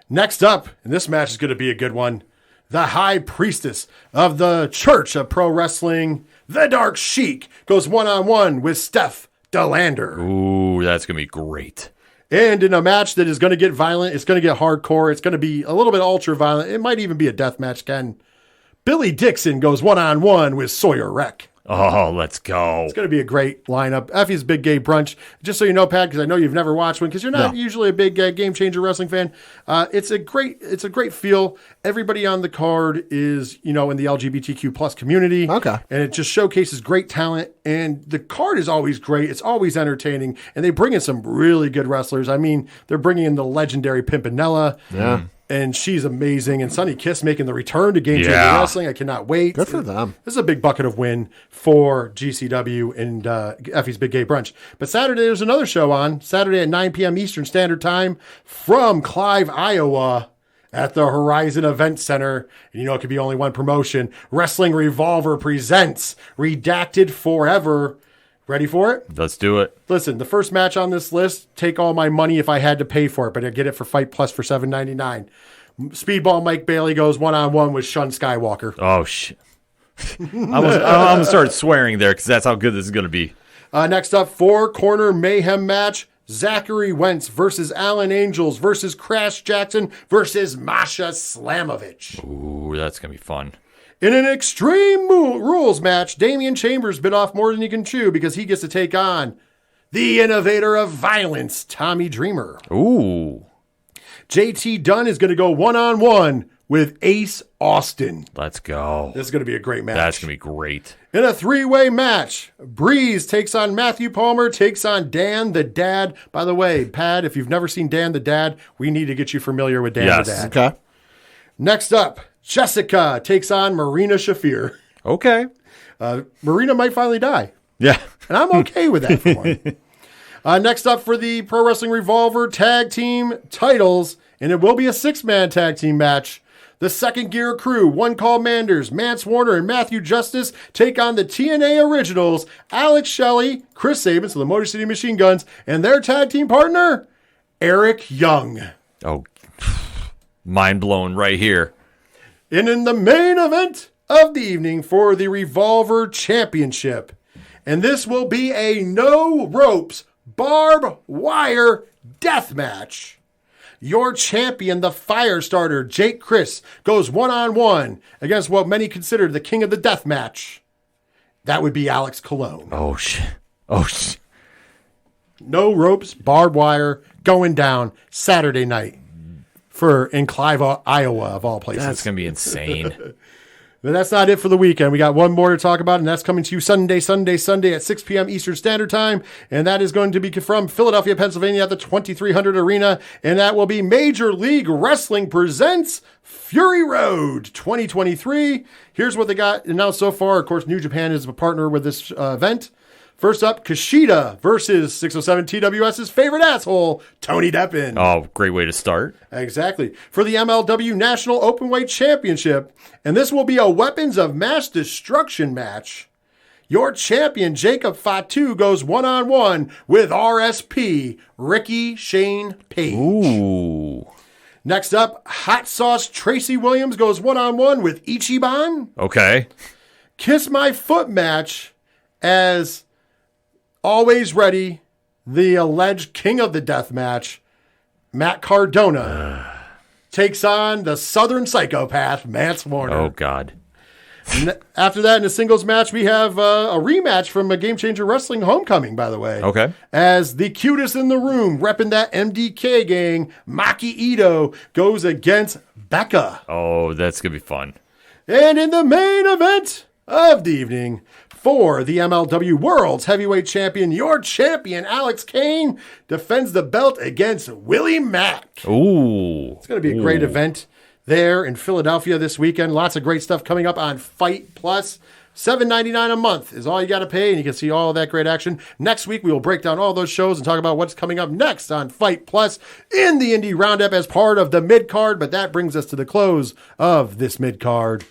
Next up, and this match is going to be a good one, the High Priestess of the Church of Pro Wrestling, the Dark Sheik, goes one-on-one with Steph DeLander. Ooh, that's going to be great. And in a match that is going to get violent, it's going to get hardcore, it's going to be a little bit ultra-violent, it might even be a death match, Ken. Billy Dixon goes one-on-one with Sawyer Wreck. Oh, let's go. It's going to be a great lineup. Effie's Big Gay Brunch. Just so you know, Pat, because I know you've never watched one, because you're not usually a big Game Changer Wrestling fan. It's a great feel. Everybody on the card is, in the LGBTQ plus community. Okay. And it just showcases great talent. And the card is always great. It's always entertaining. And they bring in some really good wrestlers. I mean, they're bringing in the legendary Pimpinella. Yeah. And she's amazing. And Sunny Kiss making the return to Game Changer Wrestling. I cannot wait. Good for them. This is a big bucket of win for GCW and Effie's Big Gay Brunch. But Saturday, there's another show on. Saturday at 9 p.m. Eastern Standard Time from Clive, Iowa at the Horizon Event Center. And it could be only one promotion. Wrestling Revolver presents Redacted Forever. Ready for it? Let's do it. Listen, the first match on this list, take all my money if I had to pay for it, but I get it for Fight Plus for $7.99. Speedball Mike Bailey goes one-on-one with Shun Skywalker. Oh, shit. I'm going to start swearing there because that's how good this is going to be. Next up, 4-corner mayhem match. Zachary Wentz versus Alan Angels versus Crash Jackson versus Masha Slamovich. Ooh, that's going to be fun. In an Extreme Rules match, Damian Chambers bit off more than he can chew because he gets to take on the innovator of violence, Tommy Dreamer. Ooh. JT Dunn is going to go one-on-one with Ace Austin. Let's go. This is going to be a great match. That's going to be great. In a 3-way match, Breeze takes on Matthew Palmer, takes on Dan the Dad. By the way, Pat, if you've never seen Dan the Dad, we need to get you familiar with Dan the Dad. Okay. Next up, Jessica takes on Marina Shafir. Okay. Marina might finally die. Yeah. And I'm okay with that for one. Next up for the Pro Wrestling Revolver Tag Team titles, and it will be a 6-man tag team match. The Second Gear Crew, One Call Manders, Mance Warner, and Matthew Justice take on the TNA Originals, Alex Shelley, Chris Sabin, so the Motor City Machine Guns, and their tag team partner, Eric Young. Oh, mind blown right here. And in the main event of the evening for the Revolver Championship. And this will be a no ropes, barbed wire death match. Your champion, the Firestarter, Jake Chris, goes one-on-one against what many consider the king of the death match, that would be Alex Colon. Oh, shit. Oh, shit. No ropes, barbed wire, going down Saturday night in Clive, Iowa, of all places. That's going to be insane. But that's not it for the weekend. We got one more to talk about, and that's coming to you Sunday at 6 p.m. Eastern Standard Time. And that is going to be from Philadelphia, Pennsylvania at the 2300 Arena. And that will be Major League Wrestling Presents Fury Road 2023. Here's what they got announced so far. Of course, New Japan is a partner with this event. First up, Kushida versus 607 TWS's favorite asshole, Tony Deppen. Oh, great way to start. Exactly. For the MLW National Openweight Championship. And this will be a Weapons of Mass Destruction match. Your champion, Jacob Fatu, goes one-on-one with RSP, Ricky Shane Page. Ooh. Next up, Hot Sauce Tracy Williams goes one-on-one with Ichiban. Okay. Kiss My Foot match as always ready, the alleged king of the death match, Matt Cardona, takes on the Southern psychopath, Mance Warner. Oh, God. After that, in a singles match, we have a rematch from a Game Changer Wrestling Homecoming, by the way. Okay. As the cutest in the room, repping that MDK gang, Maki Ito, goes against Becca. Oh, that's going to be fun. And in the main event of the evening, for the MLW World's Heavyweight Champion, your champion, Alex Kane, defends the belt against Willie Mack. Ooh. It's going to be a great event there in Philadelphia this weekend. Lots of great stuff coming up on Fight Plus. $7.99 a month is all you got to pay, and you can see all of that great action. Next week, we will break down all those shows and talk about what's coming up next on Fight Plus in the Indie Roundup as part of the mid-card, but that brings us to the close of this mid-card.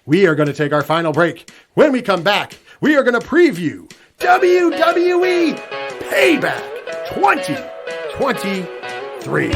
We are going to take our final break. When we come back, we are going to preview WWE Payback 2023.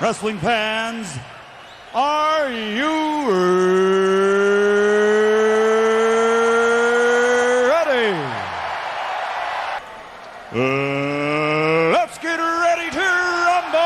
Wrestling fans, are you ready? Let's get ready to rumble!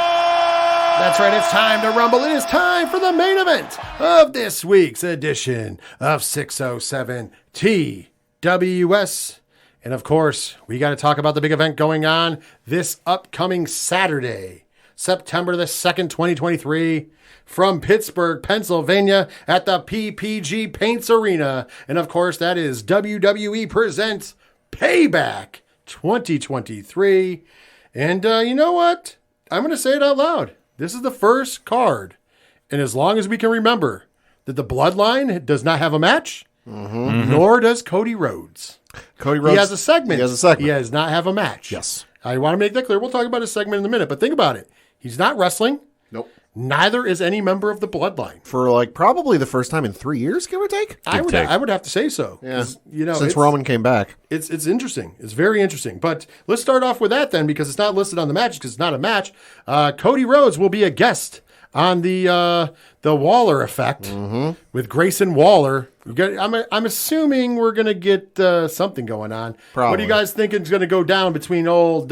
That's right, it's time to rumble. It is time for the main event of this week's edition of 607 TWS. And of course, we got to talk about the big event going on this upcoming Saturday, September the 2nd, 2023, from Pittsburgh, Pennsylvania, at the PPG Paints Arena. And of course, that is WWE Presents Payback 2023. And you know what? I'm going to say it out loud. This is the first card. And as long as we can remember that the Bloodline does not have a match, nor does Cody Rhodes. Cody Rhodes. He has a segment. He has a segment. He does not have a match. Yes. I want to make that clear. We'll talk about his segment in a minute, but think about it. He's not wrestling. Nope. Neither is any member of the Bloodline. For like probably the first time in 3 years, give or take. I would have to say so. Yeah. You know, Since Roman came back. It's interesting. It's very interesting. But let's start off with that then, because it's not listed on the match because it's not a match. Cody Rhodes will be a guest on the Waller Effect with Grayson Waller. I'm assuming we're gonna get something going on. Probably. What do you guys think is gonna go down between old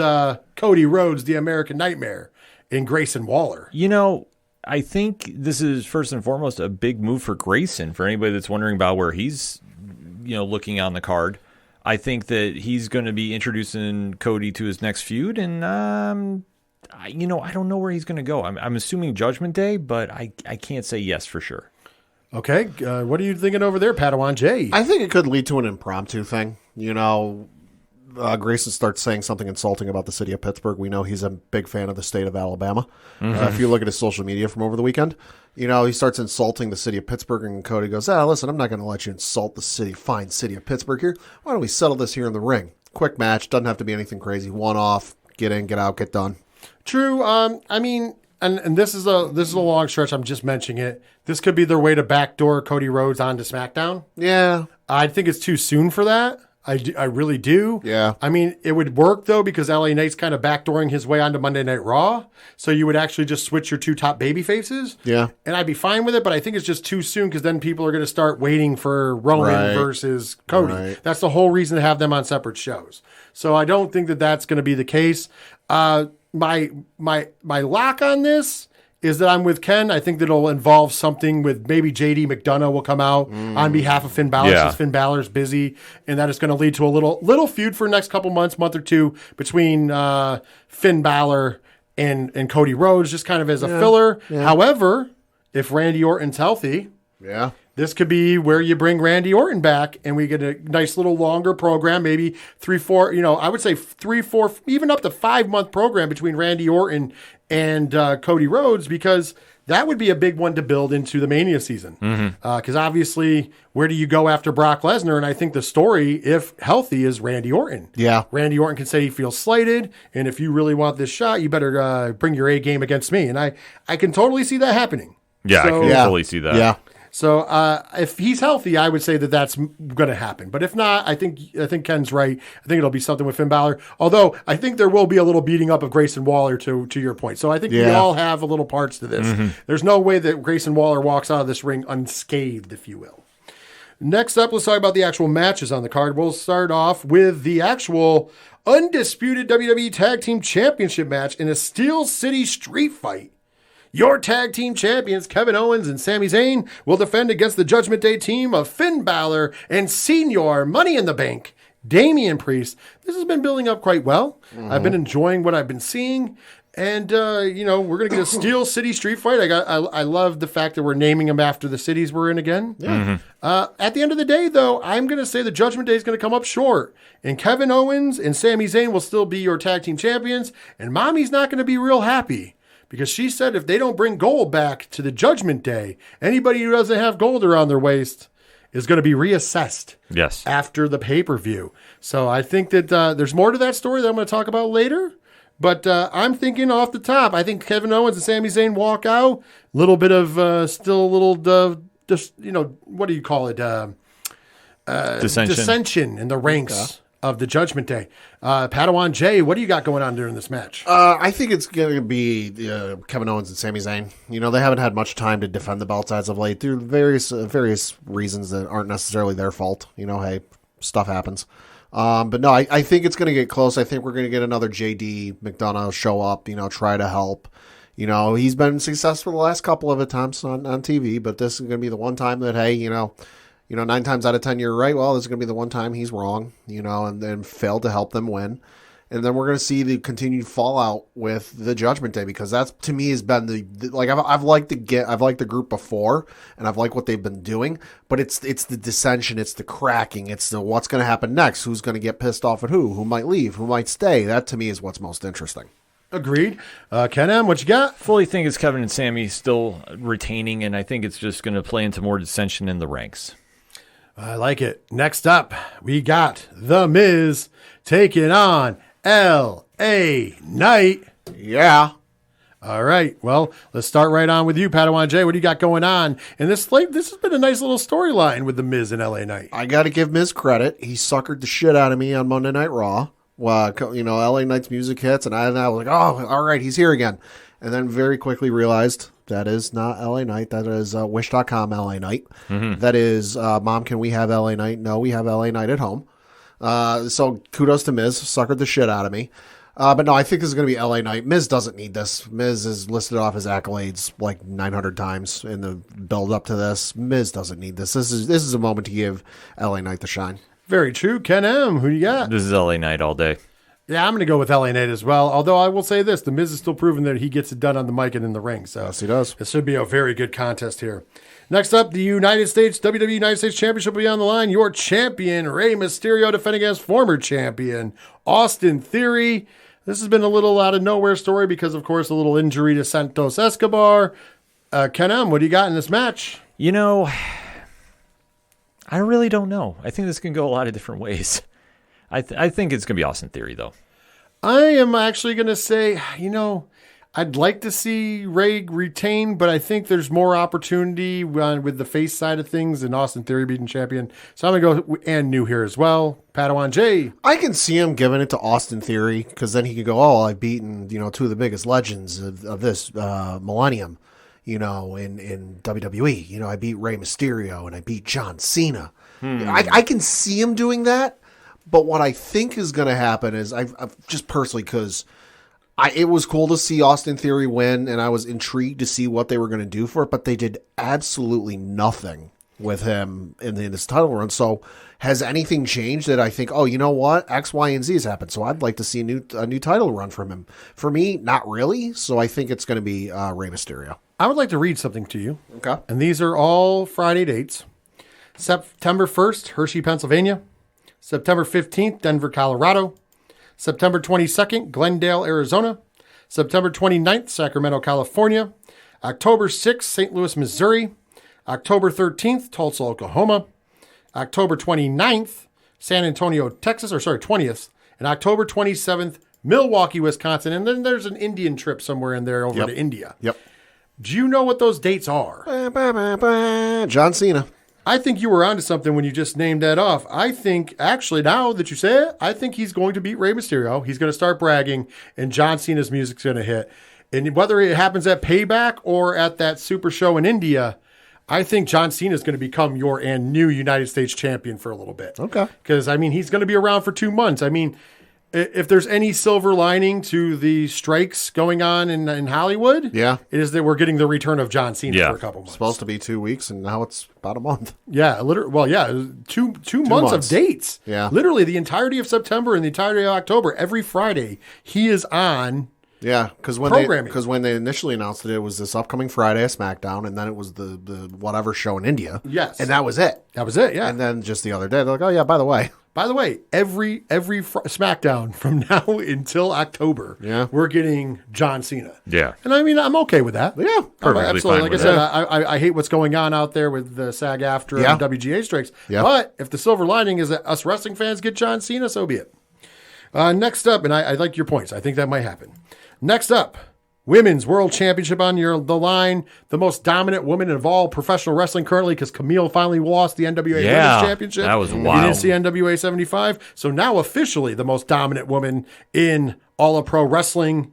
Cody Rhodes, the American Nightmare, and Grayson Waller? You know, I think this is first and foremost a big move for Grayson. For anybody that's wondering about where he's, looking on the card, I think that he's going to be introducing Cody to his next feud, and I don't know where he's going to go. I'm assuming Judgment Day, but I can't say yes for sure. Okay, what are you thinking over there, Padawan J? I think it could lead to an impromptu thing. Grayson starts saying something insulting about the city of Pittsburgh, we know he's a big fan of the state of Alabama. If you look at his social media from over the weekend, he starts insulting the city of Pittsburgh, and Cody goes, listen, I'm not going to let you insult the fine city of Pittsburgh here. Why don't we settle this here in the ring? Quick match, doesn't have to be anything crazy. One off, get in, get out, get done. True. I mean, and this is a long stretch. I'm just mentioning it. This could be their way to backdoor Cody Rhodes onto SmackDown. Yeah. I think it's too soon for that. I really do. Yeah. I mean, it would work, though, because LA Knight's kind of backdooring his way onto Monday Night Raw. So you would actually just switch your two top baby faces. Yeah. And I'd be fine with it, but I think it's just too soon because then people are going to start waiting for Roman versus Cody. Right. That's the whole reason to have them on separate shows. So I don't think that that's going to be the case. My lock on this is that I'm with Ken. I think that it'll involve something with maybe JD McDonough will come out on behalf of Finn Balor since Finn Balor's busy, and that is going to lead to a little feud for the next couple months, month or two, between Finn Balor and Cody Rhodes, just kind of as a filler. Yeah. However, if Randy Orton's healthy, this could be where you bring Randy Orton back and we get a nice little longer program, maybe 3, 4, I would say 3, 4, even up to 5 month program between Randy Orton and Cody Rhodes, because that would be a big one to build into the Mania season. Because obviously, where do you go after Brock Lesnar? And I think the story, if healthy, is Randy Orton. Yeah. Randy Orton can say he feels slighted, and if you really want this shot, you better bring your A game against me. And I can totally see that happening. Yeah, I can totally see that. Yeah. So if he's healthy, I would say that that's going to happen. But if not, I think Ken's right. I think it'll be something with Finn Balor. Although I think there will be a little beating up of Grayson Waller to your point. So I think we all have a little parts to this. There's no way that Grayson Waller walks out of this ring unscathed, if you will. Next up, let's talk about the actual matches on the card. We'll start off with the actual undisputed WWE Tag Team Championship match in a Steel City Street Fight. Your tag team champions, Kevin Owens and Sami Zayn, will defend against the Judgment Day team of Finn Balor and Senior Money in the Bank, Damian Priest. This has been building up quite well. I've been enjoying what I've been seeing. And, we're going to get a Steel City Street Fight. I love the fact that we're naming them after the cities we're in again. Yeah. At the end of the day, though, I'm going to say the Judgment Day is going to come up short. And Kevin Owens and Sami Zayn will still be your tag team champions. And Mommy's not going to be real happy. Because she said if they don't bring gold back to the Judgment Day, anybody who doesn't have gold around their waist is going to be reassessed after the pay-per-view. So I think that there's more to that story that I'm going to talk about later. But I'm thinking off the top, I think Kevin Owens and Sami Zayn walk out. A little bit of still a little, what do you call it? Dissension in the ranks of the Judgment Day. Padawan J, what do you got going on during this match? I think it's going to be Kevin Owens and Sami Zayn. They haven't had much time to defend the belts as of late through various reasons that aren't necessarily their fault. Hey, stuff happens. But no, I think it's going to get close. I think we're going to get another JD McDonough show up, try to help. He's been successful the last couple of attempts on TV, but this is going to be the one time that, hey, 9 times out of 10 you're right. Well, this is going to be the one time he's wrong, and then failed to help them win. And then we're going to see the continued fallout with the Judgment Day, because that's, to me, has been I've liked the group before, and I've liked what they've been doing, but it's the dissension, it's the cracking, it's the what's going to happen next, who's going to get pissed off at who might leave, who might stay. That to me is what's most interesting. Agreed. Ken M, what you got? Fully think it's Kevin and Sami still retaining, and I think it's just going to play into more dissension in the ranks. I like it. Next up, we got The Miz taking on L.A. Knight. Yeah. All right. Well, let's start right on with you, Padawan J. What do you got going on? And this has been a nice little storyline with The Miz and L.A. Knight. I got to give Miz credit. He suckered the shit out of me on Monday Night Raw. Well, L.A. Knight's music hits, and I was like, oh, all right, he's here again. And then very quickly realized that is not L.A. Knight. That is Wish.com L.A. Knight. That is, Mom, can we have L.A. Knight? No, we have L.A. Knight at home. So kudos to Miz. Suckered the shit out of me. But no, I think this is going to be L.A. Knight. Miz doesn't need this. Miz is listed off his accolades like 900 times in the build up to this. Miz doesn't need this. This is a moment to give L.A. Knight the shine. Very true. Ken M, who do you got? This is L.A. Knight all day. Yeah, I'm going to go with L.A. Knight as well. Although I will say this, The Miz is still proving that he gets it done on the mic and in the ring. So yes, he does. This should be a very good contest here. Next up, the United States WWE United States Championship will be on the line. Your champion, Rey Mysterio, defending against former champion, Austin Theory. This has been a little out of nowhere story because, of course, a little injury to Santos Escobar. Ken M, what do you got in this match? You know, I really don't know. I think this can go a lot of different ways. I think it's going to be Austin Theory, though. I am actually going to say, I'd like to see Ray retain, but I think there's more opportunity with the face side of things and Austin Theory beating champion. So I'm going to go and new here as well. Padawan J. I can see him giving it to Austin Theory because then he could go, I've beaten, two of the biggest legends of this millennium, in WWE. I beat Rey Mysterio and I beat John Cena. I can see him doing that. But what I think is going to happen is I've just personally, because it was cool to see Austin Theory win, and I was intrigued to see what they were going to do for it, but they did absolutely nothing with him in this title run. So has anything changed that I think, you know what, X, Y, and Z has happened, so I'd like to see a new title run from him. For me, not really, so I think it's going to be Rey Mysterio. I would like to read something to you. Okay. And these are all Friday dates. September 1st, Hershey, Pennsylvania. September 15th, Denver, Colorado. September 22nd, Glendale, Arizona. September 29th, Sacramento, California. October 6th, St. Louis, Missouri. October 13th, Tulsa, Oklahoma. October 29th, San Antonio, Texas, 20th. And October 27th, Milwaukee, Wisconsin. And then there's an Indian trip somewhere in there over to India. Yep. Do you know what those dates are? John Cena. I think you were onto something when you just named that off. I think, actually, now that you say it, I think he's going to beat Rey Mysterio. He's going to start bragging, and John Cena's music's going to hit. And whether it happens at Payback or at that Super Show in India, I think John Cena is going to become your new United States champion for a little bit. Okay. Because, he's going to be around for 2 months. If there's any silver lining to the strikes going on in Hollywood, it is that we're getting the return of John Cena for a couple months. It's supposed to be 2 weeks, and now it's about a month. Yeah, two months of dates. Yeah. Literally the entirety of September and the entirety of October, every Friday, he is on. Yeah, because when they initially announced it was this upcoming Friday at SmackDown, and then it was the whatever show in India. Yes. And that was it. Yeah. And then just the other day, they're like, by the way, every SmackDown from now until October, we're getting John Cena. Yeah. And I'm okay with that. Yeah. Perfectly absolutely. fine Like with I said, that. I hate what's going on out there with the SAG-AFTRA and WGA strikes. Yeah. But if the silver lining is that us wrestling fans get John Cena, so be it. Next up, and I like your points. I think that might happen. Next up, Women's World Championship on the line. The most dominant woman of all professional wrestling currently, because Camille finally lost the NWA Women's Championship. That was You wild. didn't see NWA 75. So now officially the most dominant woman in all of pro wrestling.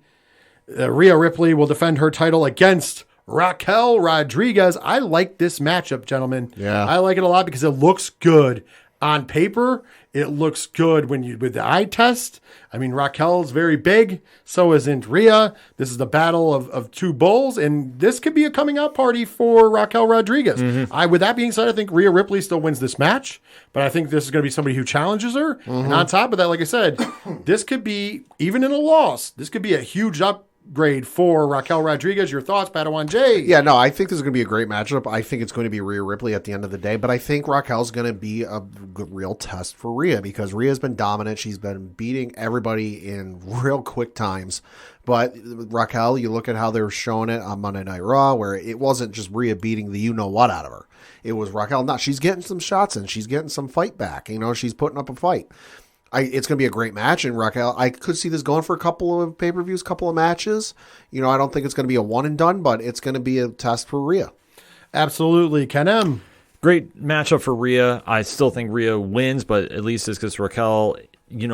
Rhea Ripley will defend her title against Raquel Rodriguez. I like this matchup, gentlemen. Yeah. I like it a lot because it looks good on paper. It looks good with the eye test. Raquel's very big. So isn't Rhea. This is the battle of two bulls, and this could be a coming out party for Raquel Rodriguez. With that being said, I think Rhea Ripley still wins this match, but I think this is going to be somebody who challenges her. And on top of that, like I said, this could be, even in a loss, this could be a huge upgrade for Raquel Rodriguez. Your thoughts, Padawan J? Yeah, no, I think this is going to be a great matchup. I think it's going to be Rhea Ripley at the end of the day, but I think Raquel's going to be a real test for Rhea because Rhea's been dominant. She's been beating everybody in real quick times. But Raquel, you look at how they were showing it on Monday Night Raw, where it wasn't just Rhea beating the you-know-what out of her. It was Raquel. No, she's getting some shots in. She's getting some fight back. She's putting up a fight. It's going to be a great match, and Raquel, I could see this going for a couple of pay-per-views, couple of matches. I don't think it's going to be a one and done, but it's going to be a test for Rhea. Absolutely. Ken M. Great matchup for Rhea. I still think Rhea wins, but at least it's because Raquel,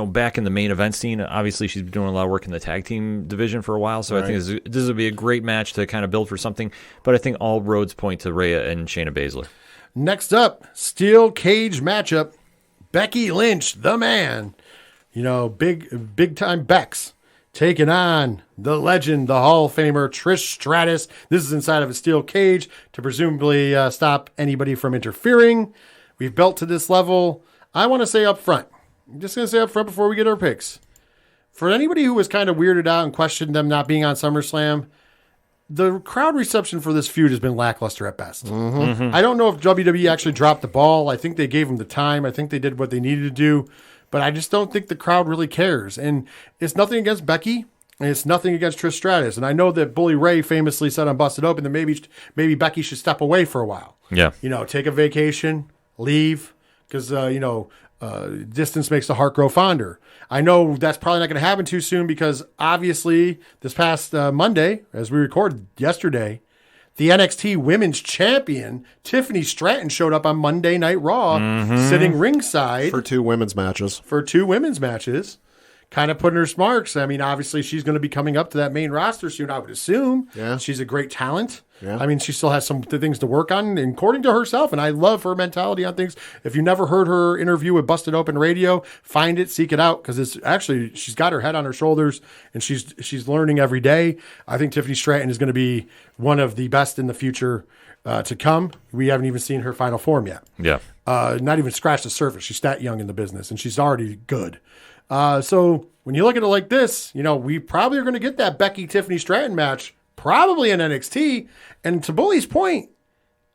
back in the main event scene, obviously she's been doing a lot of work in the tag team division for a while, so I think this will be a great match to kind of build for something, but I think all roads point to Rhea and Shayna Baszler. Next up, steel cage matchup. Becky Lynch, the man, big time Bex, taking on the legend, the Hall of Famer, Trish Stratus. This is inside of a steel cage to presumably stop anybody from interfering. We've built to this level. I want to say up front, I'm just going to say up front before we get our picks. For anybody who was kind of weirded out and questioned them not being on SummerSlam, the crowd reception for this feud has been lackluster at best. I don't know if WWE actually dropped the ball. I think they gave them the time. I think they did what they needed to do, but I just don't think the crowd really cares. And it's nothing against Becky, and it's nothing against Trish Stratus. And I know that Bully Ray famously said on Busted Open that maybe Becky should step away for a while. Yeah. Take a vacation, leave, because, distance makes the heart grow fonder. I know that's probably not going to happen too soon because obviously this past Monday, as we recorded yesterday, the NXT Women's Champion, Tiffany Stratton, showed up on Monday Night Raw, sitting ringside. For two women's matches. Kind of putting her marks. I mean, obviously, she's going to be coming up to that main roster soon, I would assume. Yeah. She's a great talent. Yeah. I mean, she still has some things to work on, according to herself, and I love her mentality on things. If you never heard her interview with Busted Open Radio, find it, seek it out, because it's actually, she's got her head on her shoulders, and she's learning every day. I think Tiffany Stratton is going to be one of the best in the future to come. We haven't even seen her final form yet. Yeah. Not even scratched the surface. She's that young in the business, and she's already good. So when you look at it like this, we probably are going to get that Becky-Tiffany Stratton match, probably in NXT. And to Bully's point,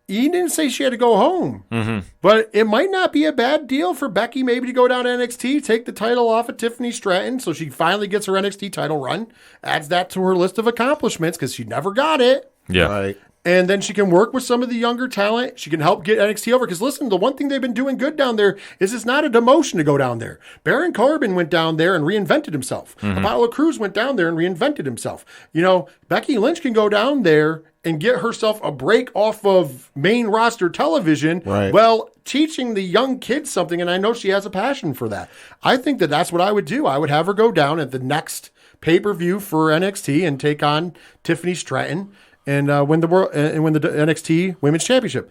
he didn't say she had to go home. But it might not be a bad deal for Becky maybe to go down to NXT, take the title off of Tiffany Stratton so she finally gets her NXT title run, adds that to her list of accomplishments because she never got it. Yeah. Right. And then she can work with some of the younger talent. She can help get NXT over. Because listen, the one thing they've been doing good down there is it's not a demotion to go down there. Baron Corbin went down there and reinvented himself. Apollo Crews went down there and reinvented himself. Becky Lynch can go down there and get herself a break off of main roster television. Right. Well, teaching the young kids something, and I know she has a passion for that. I think that that's what I would do. I would have her go down at the next pay-per-view for NXT and take on Tiffany Stratton and win the NXT Women's Championship.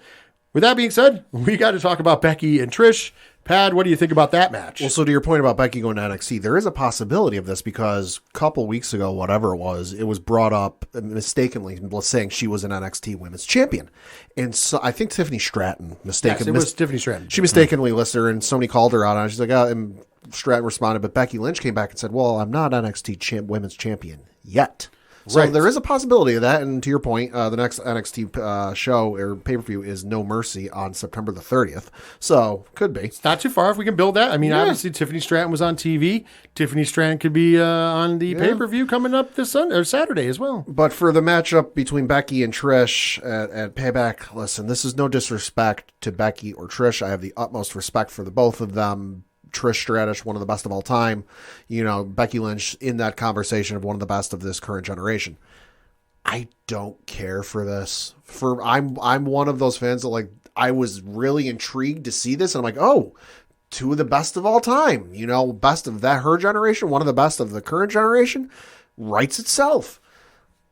With that being said, we got to talk about Becky and Trish. Pad, what do you think about that match? Well, so to your point about Becky going to NXT, there is a possibility of this because a couple weeks ago, whatever it was brought up mistakenly saying she was an NXT Women's Champion. And so I think Tiffany Stratton Yes, it was Tiffany Stratton. She mistakenly listed her, and somebody called her out on it. She's like, and Stratton responded, but Becky Lynch came back and said, well, I'm not NXT Women's Champion yet. So Right. there is a possibility of that. And to your point, the next NXT show or pay-per-view is No Mercy on September the 30th. So could be. It's not too far if we can build that. I mean, obviously, Tiffany Stratton was on TV. Tiffany Stratton could be on the pay-per-view coming up this Sunday or Saturday as well. But for the matchup between Becky and Trish at Payback, listen, this is no disrespect to Becky or Trish. I have the utmost respect for the both of them. Trish Stratus, one of the best of all time. Becky Lynch in that conversation of one of the best of this current generation. I don't care for this. I'm one of those fans that I was really intrigued to see this, and I'm like, oh, two of the best of all time. Best of her generation, one of the best of the current generation, writes itself.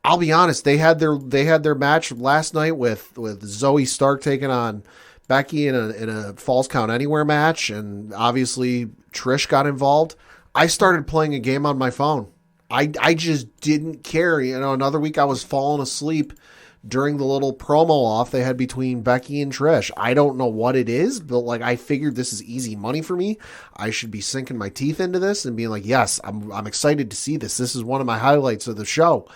I'll be honest, they had their match last night with Zoe Stark taking on Becky in a Falls Count Anywhere match, and obviously Trish got involved. I started playing a game on my phone. I just didn't care. Another week I was falling asleep during the little promo off they had between Becky and Trish. I don't know what it is, but I figured this is easy money for me. I should be sinking my teeth into this and being like, yes, I'm excited to see this. This is one of my highlights of the show.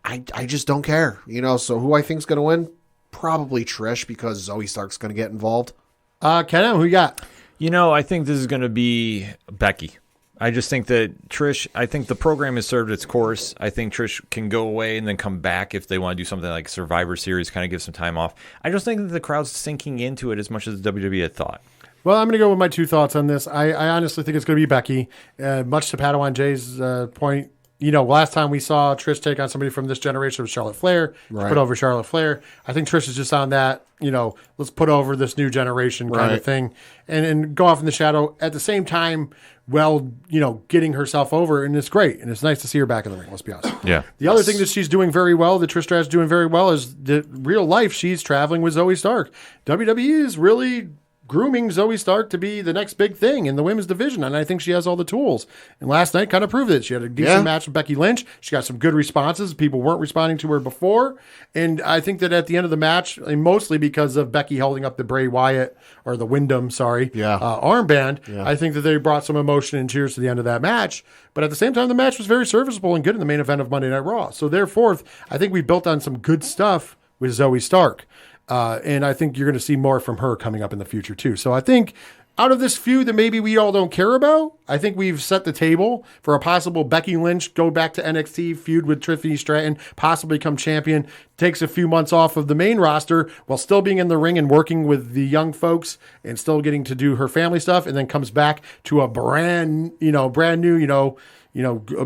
I just don't care. So who I think's going to win? Probably Trish because Zoe Stark's going to get involved. Ken, who you got? I think this is going to be Becky. I just think that Trish, I think the program has served its course. I think Trish can go away and then come back if they want to do something like Survivor Series, kind of give some time off. I just think that the crowd's sinking into it as much as WWE had thought. Well, I'm going to go with my two thoughts on this. I honestly think it's going to be Becky. Much to Padawan J's point, last time we saw Trish take on somebody from this generation was Charlotte Flair. Right. Put over Charlotte Flair. I think Trish is just on that, let's put over this new generation kind of thing and go off in the shadow at the same time, getting herself over. And it's great. And it's nice to see her back in the ring, let's be honest. Yeah. The other thing that she's doing very well, that Trish Stratus is doing very well, is that real life she's traveling with Zoe Stark. WWE is really grooming Zoe Stark to be the next big thing in the women's division, and I think she has all the tools. And last night kind of proved it. She had a decent match with Becky Lynch. She got some good responses. People weren't responding to her before, and I think that at the end of the match, and mostly because of Becky holding up the Bray Wyatt or the Wyndham, armband, I think that they brought some emotion and cheers to the end of that match. But at the same time, the match was very serviceable and good in the main event of Monday Night Raw. So therefore, I think we built on some good stuff with Zoe Stark. And I think you're going to see more from her coming up in the future, too. So I think out of this feud that maybe we all don't care about, I think we've set the table for a possible Becky Lynch go back to NXT, feud with Tiffany Stratton, possibly become champion, takes a few months off of the main roster while still being in the ring and working with the young folks and still getting to do her family stuff, and then comes back to a brand new,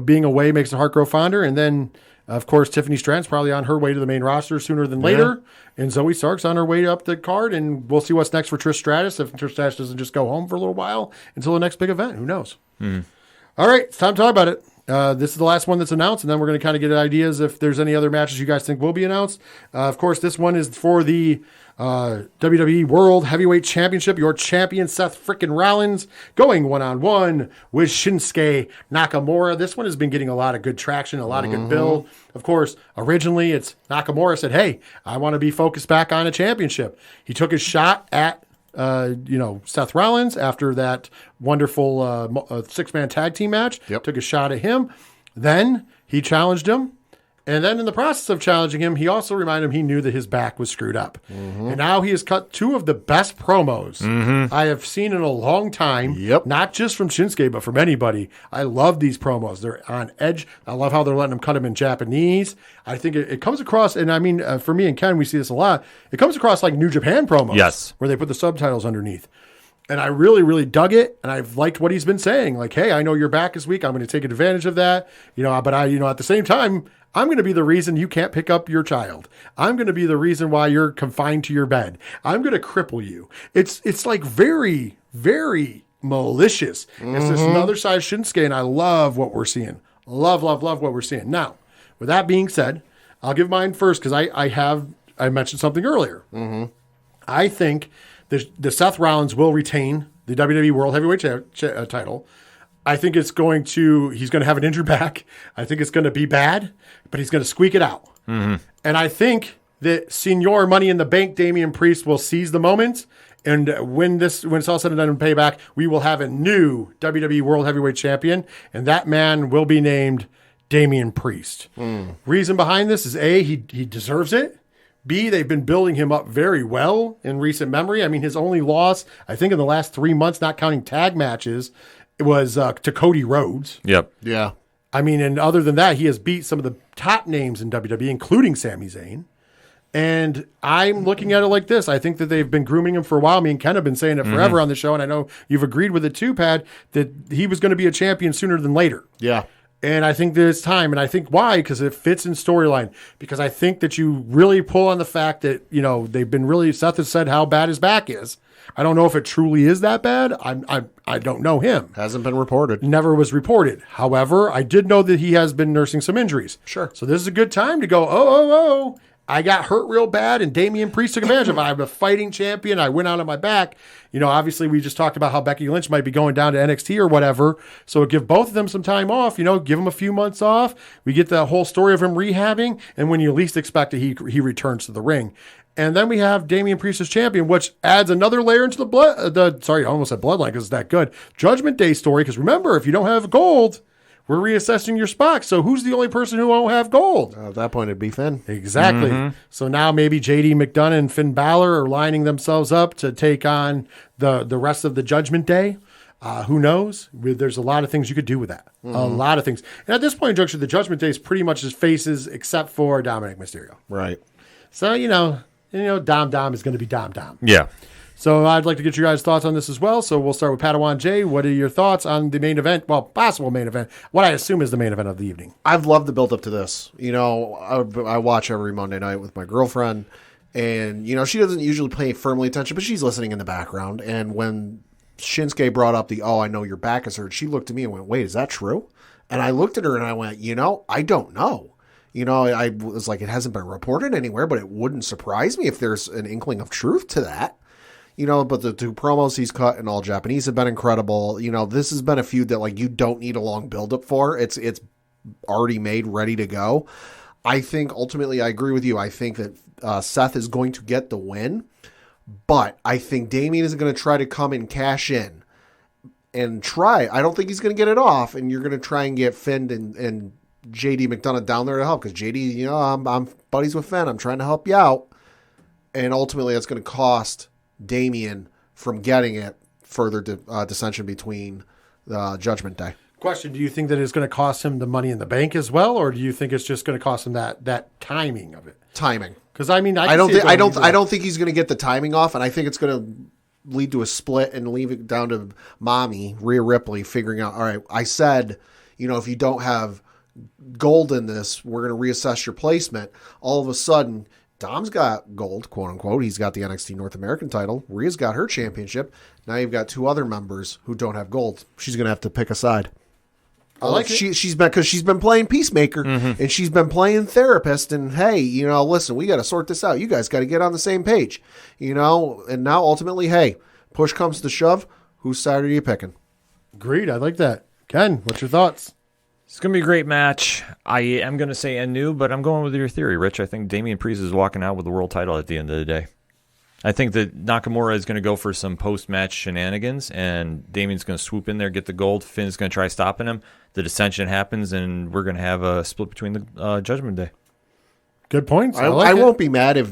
being away makes the heart grow fonder, and then of course, Tiffany Stratton's probably on her way to the main roster sooner than later. And Zoe Stark's on her way up the card. And we'll see what's next for Trish Stratus. If Trish Stratus doesn't just go home for a little while until the next big event. Who knows? All right, it's time to talk about it. This is the last one that's announced. And then we're going to kind of get ideas if there's any other matches you guys think will be announced. Of course, this one is for the WWE World Heavyweight Championship. Your champion, Seth frickin' Rollins, going one-on-one with Shinsuke Nakamura. This one has been getting a lot of good traction, a lot of good build. Of course, originally it's Nakamura said, hey, I want to be focused back on a championship. He took his shot at Seth Rollins after that wonderful six-man tag team match. Took a shot at him. Then he challenged him. And then in the process of challenging him, he also reminded him he knew that his back was screwed up. And now he has cut two of the best promos I have seen in a long time. Not just from Shinsuke, but from anybody. I love these promos. They're on edge. I love how they're letting him cut him in Japanese. I think it comes across, and I mean, for me and Ken, we see this a lot. It comes across like New Japan promos. Yes. Where they put the subtitles underneath. And I really, really dug it, and I've liked what he's been saying. Like, hey, I know you're back this week. I'm going to take advantage of that. But at the same time, I'm going to be the reason you can't pick up your child. I'm going to be the reason why you're confined to your bed. I'm going to cripple you. It's like very, very malicious. It's this another side of Shinsuke, and I love what we're seeing. Love what we're seeing. Now, with that being said, I'll give mine first because I mentioned something earlier. I think the Seth Rollins will retain the WWE World Heavyweight title. I think he's going to have an injured back. I think it's going to be bad, but he's going to squeak it out. And I think that Senior Money in the Bank, Damian Priest, will seize the moment. And when it's all said and done in Payback, we will have a new WWE World Heavyweight Champion, and that man will be named Damian Priest. Reason behind this is A, he deserves it. B, they've been building him up very well in recent memory. I mean, his only loss, I think in the last 3 months, not counting tag matches, it was to Cody Rhodes. Yeah. I mean, and other than that, he has beat some of the top names in WWE, including Sami Zayn. And I'm looking at it like this. I think that they've been grooming him for a while. Me and Ken have been saying it forever on the show, and I know you've agreed with it too, Pat, that he was going to be a champion sooner than later. Yeah. And I think that it's time. And I think why? Because it fits in storyline. Because I think that you really pull on the fact that, they've been really, Seth has said how bad his back is. I don't know if it truly is that bad. I don't know him. Hasn't been reported. Never was reported. However, I did know that he has been nursing some injuries. Sure. So this is a good time to go, I got hurt real bad, and Damian Priest took advantage of it. I'm a fighting champion. I went out on my back. Obviously, we just talked about how Becky Lynch might be going down to NXT or whatever. So give both of them some time off. Give them a few months off. We get the whole story of him rehabbing, and when you least expect it, he returns to the ring. And then we have Damian Priest as champion, which adds another layer into I almost said bloodline because it's that good. Judgment Day story, because remember, if you don't have gold, we're reassessing your spot. So who's the only person who won't have gold? At that point, it'd be Finn. Exactly. So now maybe JD McDonough and Finn Balor are lining themselves up to take on the rest of the Judgment Day. Who knows? There's a lot of things you could do with that. A lot of things. And at this point in juncture, the Judgment Day is pretty much his faces except for Dominic Mysterio. Right. So, Dom is going to be Dom. Yeah. So I'd like to get your guys' thoughts on this as well. So we'll start with Padawan J. What are your thoughts on the main event? Well, possible main event. What I assume is the main event of the evening. I've loved the build up to this. I watch every Monday night with my girlfriend, and she doesn't usually pay firmly attention, but she's listening in the background. And when Shinsuke brought up I know your back is hurt, she looked at me and went, wait, is that true? And I looked at her and I went, I don't know. I was like, it hasn't been reported anywhere, but it wouldn't surprise me if there's an inkling of truth to that. but the 2 promos he's cut in all Japanese have been incredible. This has been a feud that like you don't need a long build-up for. It's already made, ready to go. I think ultimately I agree with you. I think that Seth is going to get the win, but I think Damian is going to try to come and cash in and try. I don't think he's going to get it off, and you're going to try and get Finn and JD McDonough down there to help, because JD, I'm buddies with Finn. I'm trying to help you out. And ultimately that's going to cost Damian from getting it, further dissension between Judgment Day. Question: do you think that it's going to cost him the Money in the Bank as well, or do you think it's just going to cost him that timing of it? Timing. Because I mean, I don't think he's going to get the timing off, and I think it's going to lead to a split and leave it down to Mommy, Rhea Ripley, figuring out, all right, I said, if you don't have gold in this, we're going to reassess your placement. All of a sudden, Dom's got gold, quote unquote. He's got the NXT North American title. Rhea's got her championship. Now you've got 2 other members who don't have gold. She's going to have to pick a side. I like she's been playing peacemaker, and she's been playing therapist, and hey, listen, we got to sort this out. You guys got to get on the same page, and now ultimately, hey, push comes to shove. Whose side are you picking? Agreed. I like that. Ken, what's your thoughts? It's going to be a great match. I am going to say new, but I'm going with your theory, Rich. I think Damian Priest is walking out with the world title at the end of the day. I think that Nakamura is going to go for some post-match shenanigans, and Damian's going to swoop in there, get the gold. Finn's going to try stopping him. The dissension happens, and we're going to have a split between the Judgment Day. Good points. I won't be mad if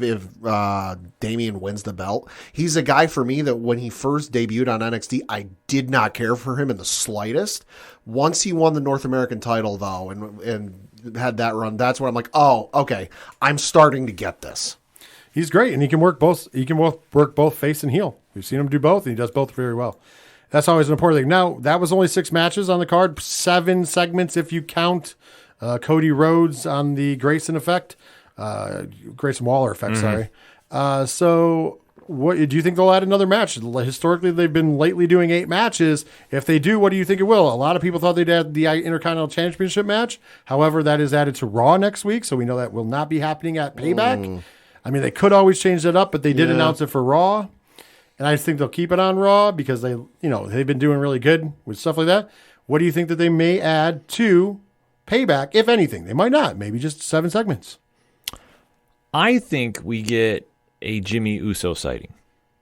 Damian wins the belt. He's a guy for me that when he first debuted on NXT, I did not care for him in the slightest. Once he won the North American title, though, and had that run, that's when I'm like, oh, okay, I'm starting to get this. He's great, and he can work both. He can work both face and heel. We've seen him do both, and he does both very well. That's always an important thing. Now, that was only 6 matches on the card, 7 segments if you count Cody Rhodes on the Grayson effect, Grayson Waller effect. Sorry. So, what do you think they'll add another match? Historically, they've been lately doing 8 matches. If they do, what do you think it will? A lot of people thought they'd add the Intercontinental Championship match. However, that is added to Raw next week, so we know that will not be happening at Payback. I mean, they could always change that up, but they did announce it for Raw, and I just think they'll keep it on Raw because they've been doing really good with stuff like that. What do you think that they may add to Payback, if anything? They might not. Maybe just 7 segments. I think we get a Jimmy Uso sighting.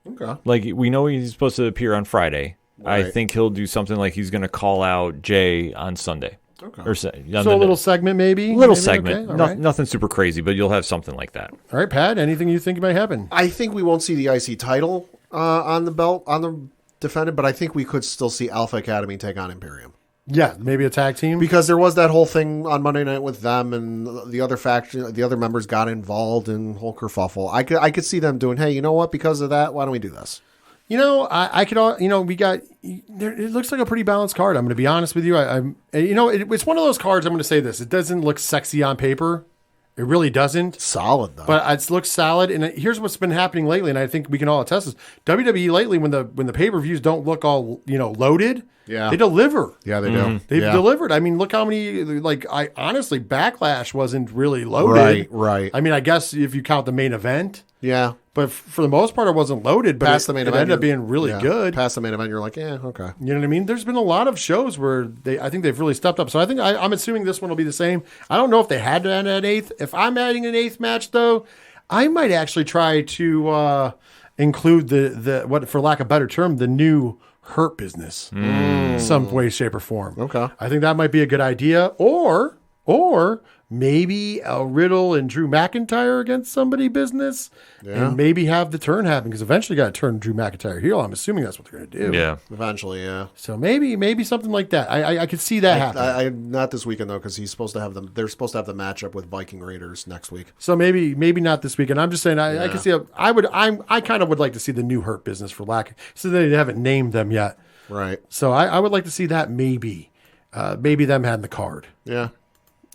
Okay. Like, we know he's supposed to appear on Friday. Right. I think he'll do something like he's going to call out Jay on Sunday. Okay. Or so a little segment, maybe? Segment. Okay. Right. Nothing super crazy, but you'll have something like that. All right, Pat, anything you think might happen? I think we won't see the IC title on the belt, on the defended, but I think we could still see Alpha Academy take on Imperium. Yeah, maybe a tag team. Because there was that whole thing on Monday night with them, and the other faction, the other members got involved in whole kerfuffle. I could see them doing, hey, you know what? Because of that, why don't we do this? I could, we got, it looks like a pretty balanced card. I'm going to be honest with you. It's one of those cards, I'm going to say this. It doesn't look sexy on paper. It really doesn't. Solid, though. But it looks solid. And here's what's been happening lately, and I think we can all attest this. WWE lately, when the pay-per-views don't look all, loaded, they deliver. Yeah, they do. They've delivered. I mean, look how many, honestly, Backlash wasn't really loaded. Right. I mean, I guess if you count the main event. Yeah. But for the most part, it wasn't loaded. But past the main event, ended up being really good. Past the main event, you're like, yeah, okay. You know what I mean? There's been a lot of shows where I think they've really stepped up. So I think I'm assuming this one will be the same. I don't know if they had to add an 8th. If I'm adding an 8th match, though, I might actually try to include the what, for lack of a better term, the new Hurt Business, some way, shape, or form. Okay. I think that might be a good idea. Or maybe a Riddle and Drew McIntyre against somebody business, and maybe have the turn happen, because eventually got to turn Drew McIntyre heel. I'm assuming that's what they're going to do. Yeah. Eventually, yeah. So maybe something like that. I could see that happen. I not this weekend, though, because he's supposed to have them. They're supposed to have the matchup with Viking Raiders next week. So maybe not this weekend. I'm just saying I can see. I kind of would like to see the new Hurt Business for lack. So they haven't named them yet. Right. So I would like to see that maybe them having the card. Yeah.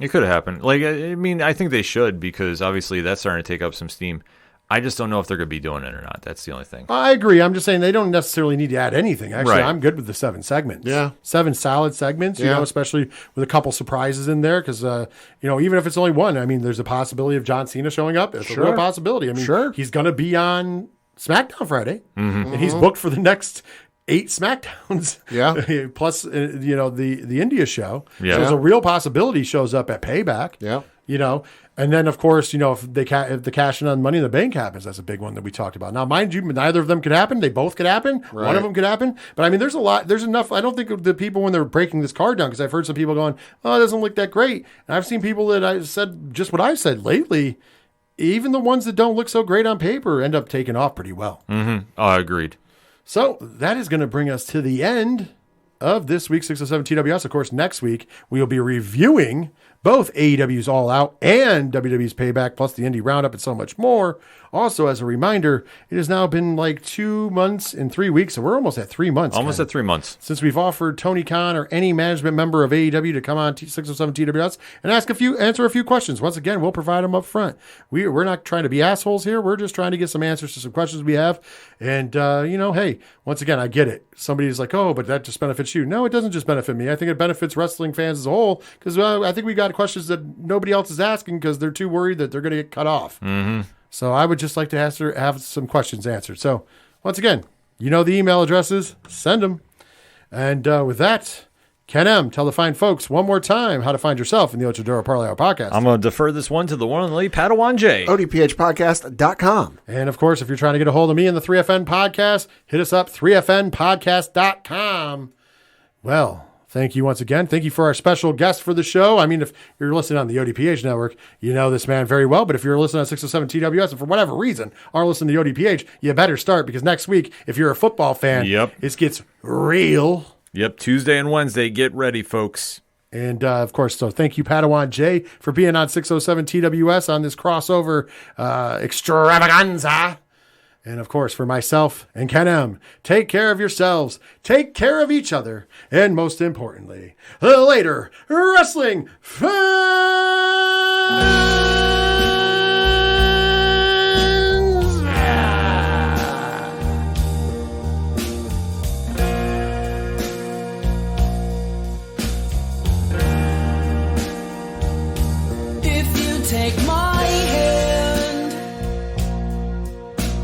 It could have happened. I mean, I think they should, because obviously that's starting to take up some steam. I just don't know if they're going to be doing it or not. That's the only thing. I agree. I'm just saying they don't necessarily need to add anything. Actually, Right. I'm good with the 7 segments. Yeah. 7 solid segments, especially with a couple surprises in there. Because, even if it's only one, I mean, there's a possibility of John Cena showing up. It's a real possibility. I mean, he's going to be on SmackDown Friday, and he's booked for the next 8 SmackDowns. Yeah. Plus, the India show. Yeah. So there's a real possibility he shows up at Payback. Yeah. And then, of course, if the cash in on Money in the Bank happens, that's a big one that we talked about. Now, mind you, neither of them could happen. They both could happen. Right. One of them could happen. But, I mean, there's enough. I don't think of the people when they're breaking this card down, because I've heard some people going, oh, it doesn't look that great. And I've seen people that I said just what I've said lately. Even the ones that don't look so great on paper end up taking off pretty well. Mm-hmm. Oh, agreed. So that is going to bring us to the end of this week's 607 TWS. Of course, next week we will be reviewing both AEW's All Out and WWE's Payback, plus the Indie Roundup and so much more. Also, as a reminder, it has now been like 2 months and 3 weeks, so we're almost at 3 months. Almost at 3 months. Since we've offered Tony Khan or any management member of AEW to come on 607 TWS and answer a few questions. Once again, we'll provide them up front. We're not trying to be assholes here. We're just trying to get some answers to some questions we have. And, hey, once again, I get it. Somebody's like, oh, but that just benefits you. No, it doesn't just benefit me. I think it benefits wrestling fans as a whole, because I think we got questions that nobody else is asking because they're too worried that they're going to get cut off. Mm-hmm. So I would just like to have some questions answered. So once again, the email addresses, send them. And with that, Ken M., tell the fine folks one more time how to find yourself in the Ochadoro Parlay Hour podcast. I'm going to defer this one to the one and only Padawan J. ODPHpodcast.com. And of course, if you're trying to get a hold of me and the 3FN podcast, hit us up, 3FNpodcast.com. Well, thank you once again. Thank you for our special guest for the show. I mean, if you're listening on the ODPH network, you know this man very well. But if you're listening on 607 TWS and for whatever reason aren't listening to the ODPH, you better start, because next week, if you're a football fan, it gets real. Yep, Tuesday and Wednesday. Get ready, folks. And, of course, so thank you, Padawan J, for being on 607 TWS on this crossover extravaganza. And, of course, for myself and Ken M., take care of yourselves, take care of each other, and most importantly, later wrestling fans! If you take my hand,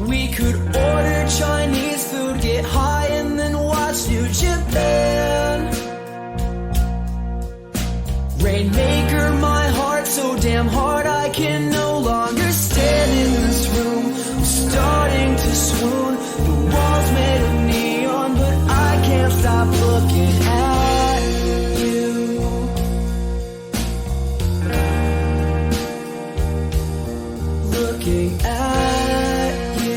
we could order Chinese food, get high, and then watch New Japan. Rainmaker, my heart so damn hard I can no longer stand in this room. I'm starting to swoon. The walls made of neon, but I can't stop looking at you. Looking at you.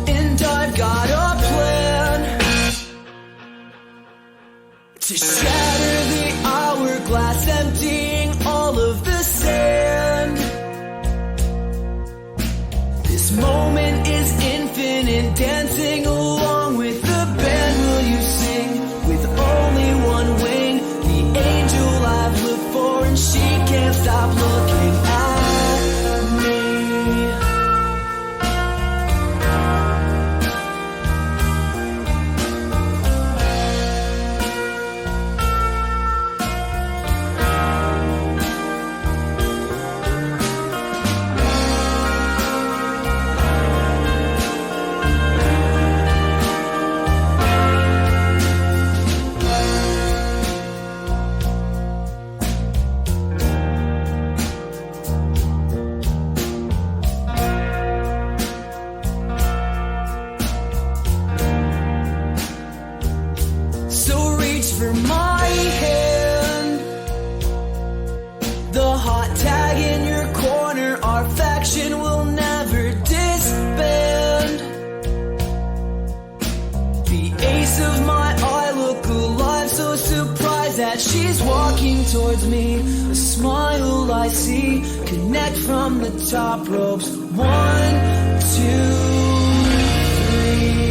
And I've got a plan to shatter the hourglass, emptying all of the sand. This moment is infinite, dancing along with the band. Will you sing with only one wing? The angel I've looked for, and she can't stop looking at me. So reach for my hand. The hot tag in your corner, our faction will never disband. The ace of my eye, look alive, so surprised that she's walking towards me. A smile I see, connect from the top ropes. 1, 2, 3.